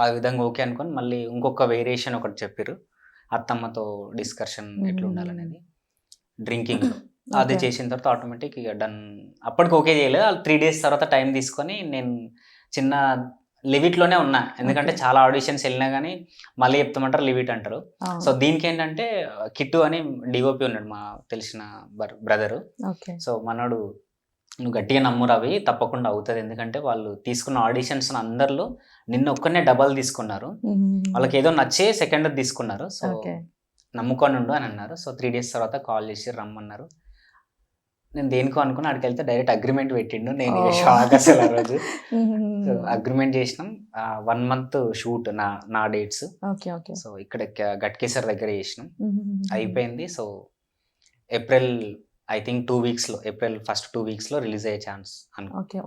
ఆ విధంగా ఓకే అనుకొని మళ్ళీ ఇంకొక వేరియేషన్ ఒకటి చెప్పారు, అత్తమ్మతో డిస్కషన్ ఎట్లా ఉండాలనేది డ్రింకింగ్. అది చేసిన తర్వాత ఆటోమేటిక్ ఇక డన్. అప్పటికి ఓకే చేయలేదు. 3 days తర్వాత టైం తీసుకొని నేను చిన్న లివిట్లోనే ఉన్నా. ఎందుకంటే చాలా ఆడిషన్స్ వెళ్ళినా కానీ మళ్ళీ చెప్తామంటారు, లివిట్ అంటారు. సో దీనికి ఏంటంటే కిట్టు అని డిఓపి ఉన్నాడు, మా తెలిసిన బ్రదరు. సో మనోడు నువ్వు గట్టిగా నమ్మురు, అవి తప్పకుండా అవుతుంది. ఎందుకంటే వాళ్ళు తీసుకున్న ఆడిషన్స్ అందరిలో నిన్న ఒక్కనే డబల్ తీసుకున్నారు. వాళ్ళకి ఏదో నచ్చే సెకండ్ తీసుకున్నారు. సో నమ్ముకొని ఉండు అని అన్నారు. సో 3 days తర్వాత కాల్ చేసి రమ్మన్నారు. నేను దేనికో అనుకున్నా, అక్కడికి వెళ్తే డైరెక్ట్ అగ్రిమెంట్ పెట్టిండు. నేను షాక్ అసలు ఆ రోజు. అగ్రిమెంట్ చేసినాం. 1 month షూట్ నా డేట్స్. సో ఇక్కడ గట్కేసర్ దగ్గర చేసినాం, అయిపోయింది. So April I think 2 weeks లో, ఏప్రిల్ ఫస్ట్ 2 weeks లో రిలీజ్ అయ్యే ఛాన్స్.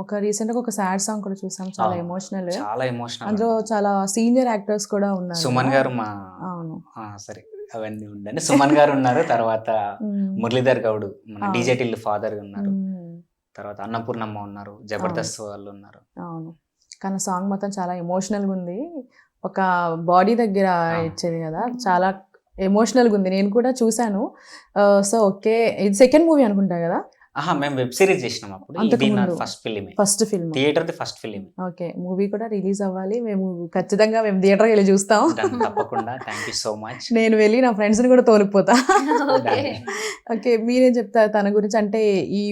ఒక రీసెంట్ గా ఒక సాడ్ సాంగ్ కూడా చూసాం, చాలా ఎమోషనల్. చాలా ఎమోషనల్. అందులో చాలా సీనియర్ యాక్టర్స్ కూడా ఉన్నారు. సుమన్ గారు మా సరే అవన్నీ ఉండండి. సుమన్ గారు ఉన్నారు, తర్వాత మురళీధర్ గౌడ్ మన డీజే టిల్ ఫాదర్ ఉన్నారు, తర్వాత అన్నపూర్ణమ్మ ఉన్నారు, జబర్దస్త్ వాళ్ళు ఉన్నారు. అవును, కానీ సాంగ్ మొత్తం చాలా ఎమోషనల్ గా ఉంది. ఒక బాడీ దగ్గర ఇచ్చేది కదా, చాలా ఎమోషనల్ గా ఉంది. నేను కూడా చూసాను. సో ఓకే, ఇది సెకండ్ మూవీ అనుకుంటా కదా? మేము వెబ్ సిరీస్ చేసినాం అప్పుడు. ఇది నా first film, theatre the first film. Okay, movie కూడా రిలీజ్ అవ్వాలి. మేము ఖచ్చితంగా థియేటర్ వెళ్ళి చూస్తాం. తప్పకుండా. Thank you so much. నేను వెళ్ళి నా ఫ్రెండ్స్ ని కూడా తోలుకుపోతా. ఓకే, మీరేం చెప్తారు తన గురించి? అంటే ఈ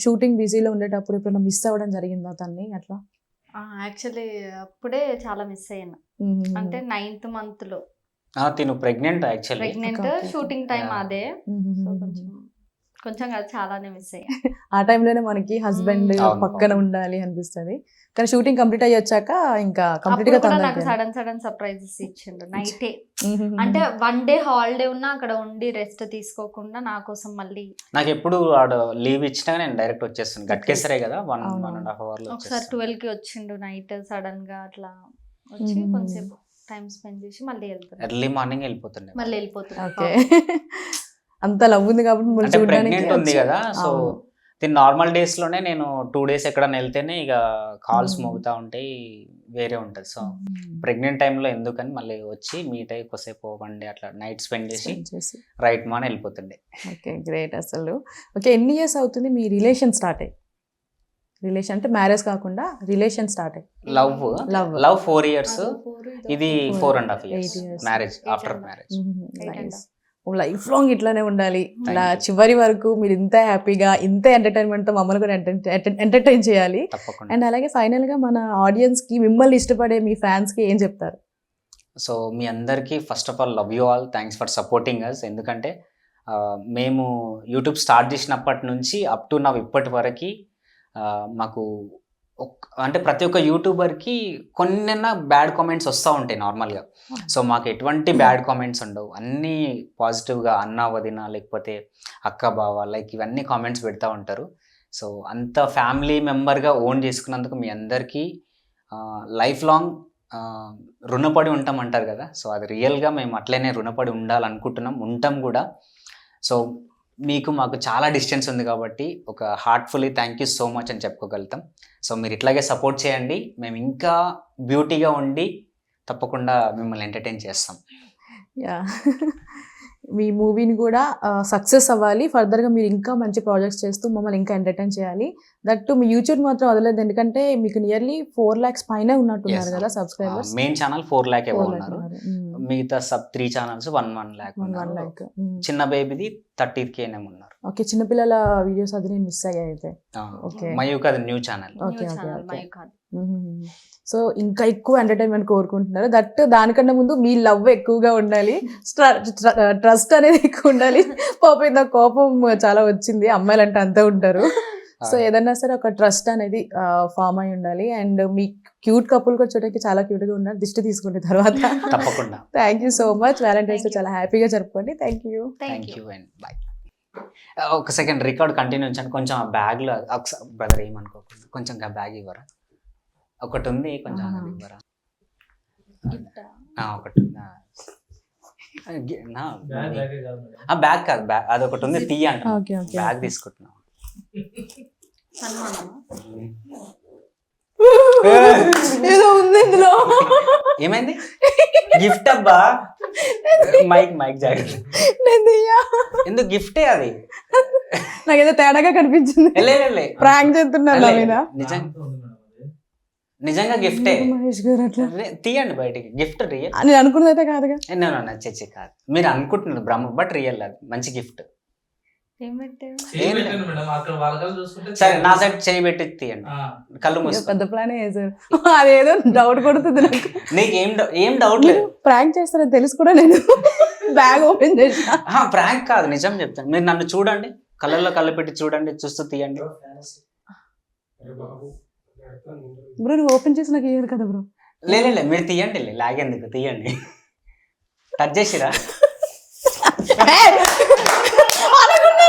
షూటింగ్ బిజీలో ఉండేటప్పుడు ఎప్పుడైనా మిస్ అవ్వడం జరిగిందా తన్ని అట్లా? యాక్చువల్లీ అప్పుడే చాలా మిస్ అయ్యాను. అంటే 9th month లో తిను pregnant. Actually pregnant, shooting time అదే. కొంచెం కాదు, చాలానే మిస్ అయ్యా. ఆ టైంలోనే మనకి హస్బెండ్ పక్కన ఉండాలి అనిపిస్తుంది. కానీ షూటింగ్ కంప్లీట్ అయ్యి వచ్చాక ఇంకా కంప్లీట్ గా నాకు సడన్ సర్ప్రైజెస్ ఇచ్చిండు నైటే. అంటే 1 day హాలిడే ఉన్నా అక్కడ ఉండి రెస్ట్ తీసుకోకుండా నా కోసం మళ్ళీ. నాకు ఎప్పుడు లీవ్ ఇచ్చినా నేను డైరెక్ట్ వచ్చేస్తాను. గట్కేసరే కదా, 1.5 hour లో. ఒకసారి 12 కి వచ్చిండు నైట్ సడన్ గా. అట్లా వచ్చి కొంచెం టైం స్పెండ్ చేసి మళ్ళీ వెళ్తాను. ఎర్లీ మార్నింగ్ వెళ్ళిపోతుండే. మళ్ళీ వెళ్ళిపోతుంది. అంత లవ్ ఉంది కాబట్టి ప్రెగ్నెంట్ ఉంది కదా. సో దీని నార్మల్ డేస్ లోనే నేను 2 days ఎక్కడైనా వెళ్తేనే ఇక కాల్స్ మోగుతా ఉంటాయి, వేరే ఉంటుంది. సో ప్రెగ్నెంట్ టైంలో ఎందుకని మళ్ళీ వచ్చి మీట్ అయ్యి కొద్దిసేపు 1 day అట్లా నైట్ స్పెండ్ చేసి రైట్ మాన్ వెళ్ళిపోతుండే. ఓకే, గ్రేట్ అసలు. ఓకే, ఎన్ని ఇయర్స్ అవుతుంది మీ రిలేషన్ స్టార్ట్ అయ్యి? రిలేషన్ అంటే మ్యారేజ్ కాకుండా రిలేషన్ స్టార్ట్ అయ్యి. లవ్ 4 years, ఇది 4.5 years marriage. After marriage life long ఇట్లానే ఉండాలి, ఇలా చివరి వరకు మీరు ఇంత హ్యాపీగా ఇంత ఎంటర్టైన్మెంట్ తో మమ్మల్ని కూడా ఎంటర్టైన్ చేయాలి. అండ్ అలాగే ఫైనల్ గా మన ఆడియన్స్ కి, మిమ్మల్ని ఇష్టపడే మీ ఫ్యాన్స్ కి ఏం చెప్తారు? సో మీ అందరికీ first of all love you all, thanks for supporting us. ఎందుకంటే మేము యూట్యూబ్ స్టార్ట్ చేసినప్పటి నుంచి అప్ టు నవ్ ఇప్పటి వరకు మాకు అంటే ప్రతి ఒక్క యూట్యూబర్కి కొన్నైనా బ్యాడ్ కామెంట్స్ వస్తూ ఉంటాయి నార్మల్గా. సో మాకు ఎటువంటి బ్యాడ్ కామెంట్స్ ఉండవు, అన్నీ పాజిటివ్గా అన్న వదిన లేకపోతే అక్క బావ లైక్ ఇవన్నీ కామెంట్స్ పెడతా ఉంటారు. సో అంత ఫ్యామిలీ మెంబర్గా ఓన్ చేసుకున్నందుకు మీ అందరికీ లైఫ్ లాంగ్ రుణపడి ఉంటాం అంటారు కదా, సో అది రియల్గా మేము అట్లనే రుణపడి ఉండాలనుకుంటున్నాం, ఉంటాం కూడా. సో మీకు మాకు చాలా డిస్టెన్స్ ఉంది కాబట్టి ఒక heartfully thank you so much అని చెప్పుకోగలుగుతాం. సో మీరు ఇట్లాగే సపోర్ట్ చేయండి, మేము ఇంకా బ్యూటీగా ఉండి తప్పకుండా మిమ్మల్ని ఎంటర్టైన్ చేస్తాం. యా మీ మూవీని కూడా సక్సెస్ అవ్వాలి, ఫర్దర్గా మీరు ఇంకా మంచి ప్రాజెక్ట్స్ చేస్తూ మమ్మల్ని ఇంకా ఎంటర్టైన్ చేయాలి. దట్టు మీ యూట్యూబ్ మాత్రం వదలలేదు, ఎందుకంటే మీకు నియర్లీ 4 lakhs పైన ఉన్నట్టున్నారు కదా సబ్స్క్రైబర్స్. మెయిన్ ఛానల్ 4 lakh ఏమో ఉన్నారు, మిగతా సబ్ 3 ఛానల్స్ 1 lakh ఉన్నారు. చిన్న బేబీది 30K ఉన్నారు. ఓకే, చిన్నపిల్లల వీడియోస్ అది నేను మిస్ అయ్యాయి అయితే. మయూక్ అది న్యూ ఛానల్. ఓకే సో ఇంకా ఎక్కువ ఎంటర్టైన్మెంట్ కోరుకుంటున్నారు, దట్ దానికన్నా ముందు మీ లవ్ ఎక్కువగా ఉండాలి, ట్రస్ట్ అనేది ఎక్కువ ఉండాలి. పాపం ఇంత కోపం చాలా వచ్చింది, అమ్మాయిలు అంటే అంతా ఉంటారు. సో ఏదన్నా సరే ఒక ట్రస్ట్ అనేది ఫామ్ అయి ఉండాలి. అండ్ మీ క్యూట్ కపుల్ కూడా చూడడానికి చాలా క్యూట్ గా ఉన్నారు, దిష్టి తీసుకున్న తర్వాత. తప్పకుండా. Thank you so much. Valentine's day చాలా హ్యాపీగా జరుపుకోండి. Thank you and bye. ఒక సెకండ్ రికార్డ్ కంటిన్యూ ఉంచాను, కొంచెం ఆ బ్యాగ్ లో బ్రదర్ ఏమనుకోకుండా కొంచెం ఆ బ్యాగ్ ఇవ్వరా, ఒకటి ఉంది కొంచెం అది ఇవ్వరా. ఒకటి బ్యాగ్ కాదు, బ్యాగ్ అది ఒకటి ఉంది తీయ అంట, బ్యాగ్ తీసుకుంటున్నా. ఏదో ఉంది ఇందులో. ఏమైంది? గిఫ్ట్ అబ్బా. మైక్ జాగ్రత్త. ఎందుకు గిఫ్టే అది? నాకేదో తేడాగా కనిపించింది, ప్రాంక్ చేస్తున్నారు నా మీద. నిజంగా గిఫ్టే. మహేష్ గారు అట్లా తీయండి బయటికి, గిఫ్ట్ రియల్. నేను అనుకున్నదైతే కాదుగా. చచ్చి కాదు, మీరు అనుకుంటున్నారు బ్రహ్మ, బట్ రియల్ అది మంచి గిఫ్ట్. సరే నా సైడ్ చేయి పెట్టి తీయండి, కళ్ళు మూసుకో. పెద్ద ప్లాన్ వేసారు, అదేదో డౌట్ కొడుతుంది నాకు. నీకు ఏం డౌట్ లేదు, ప్రాంక్ చేస్తారని తెలుసు కూడా నేను బ్యాగ్ ఓపెన్ చేసిన. ప్రాంక్ కాదు, నిజం చెప్తాను. మీరు నన్ను చూడండి, కళ్ళల్లో కళ్ళు పెట్టి చూడండి, చూస్తూ తీయండి. బ్రో నువ్వు ఓపెన్ చేసి నాకు ఇయ్యారు కదా బ్రో. లేదు మీరు తీయండి, లాగేందుకు, తీయండి. టచ్ చేసిరా?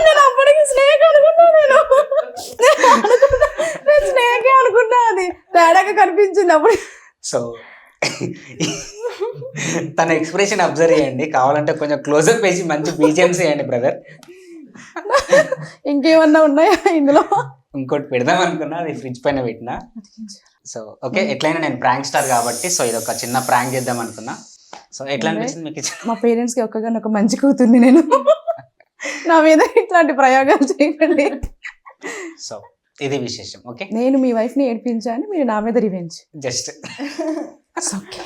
నేను అప్పటికి స్నేక్ అనుకున్నా, నేను స్నేకే అనుకున్నా, అది తేడాగా కనిపించింది అప్పుడు. సో తన ఎక్స్ప్రెషన్ అబ్జర్వ్ చేయండి, కావాలంటే కొంచెం క్లోజప్ వేసి మంచి బీజిఎంస్ చేయండి బ్రదర్. ఇంకేమన్నా ఉన్నాయా ఇందులో? ఇంకోటి పెడదాం అనుకున్నా, అది ఫ్రిడ్జ్ పైన పెట్టినా. సో ఓకే, ఎట్లయినా నేను ప్రాంక్ స్టార్ కాబట్టి సో ఇది ఒక చిన్న ప్రాంక్ చేద్దాం అనుకున్నా. సో ఎట్లా అనిపించింది మీకు? మా పేరెంట్స్ కి ఒక్కగానే ఒక మంచి కూతుర్ని నేను, నా మీద ఇట్లాంటి ప్రయోగాలు చేయకండి. సో ఇది విశేషం. ఓకే, నేను మీ వైఫ్ ని ఏడిపించాను, మీరు నా మీద రివెంజ్. Just okay.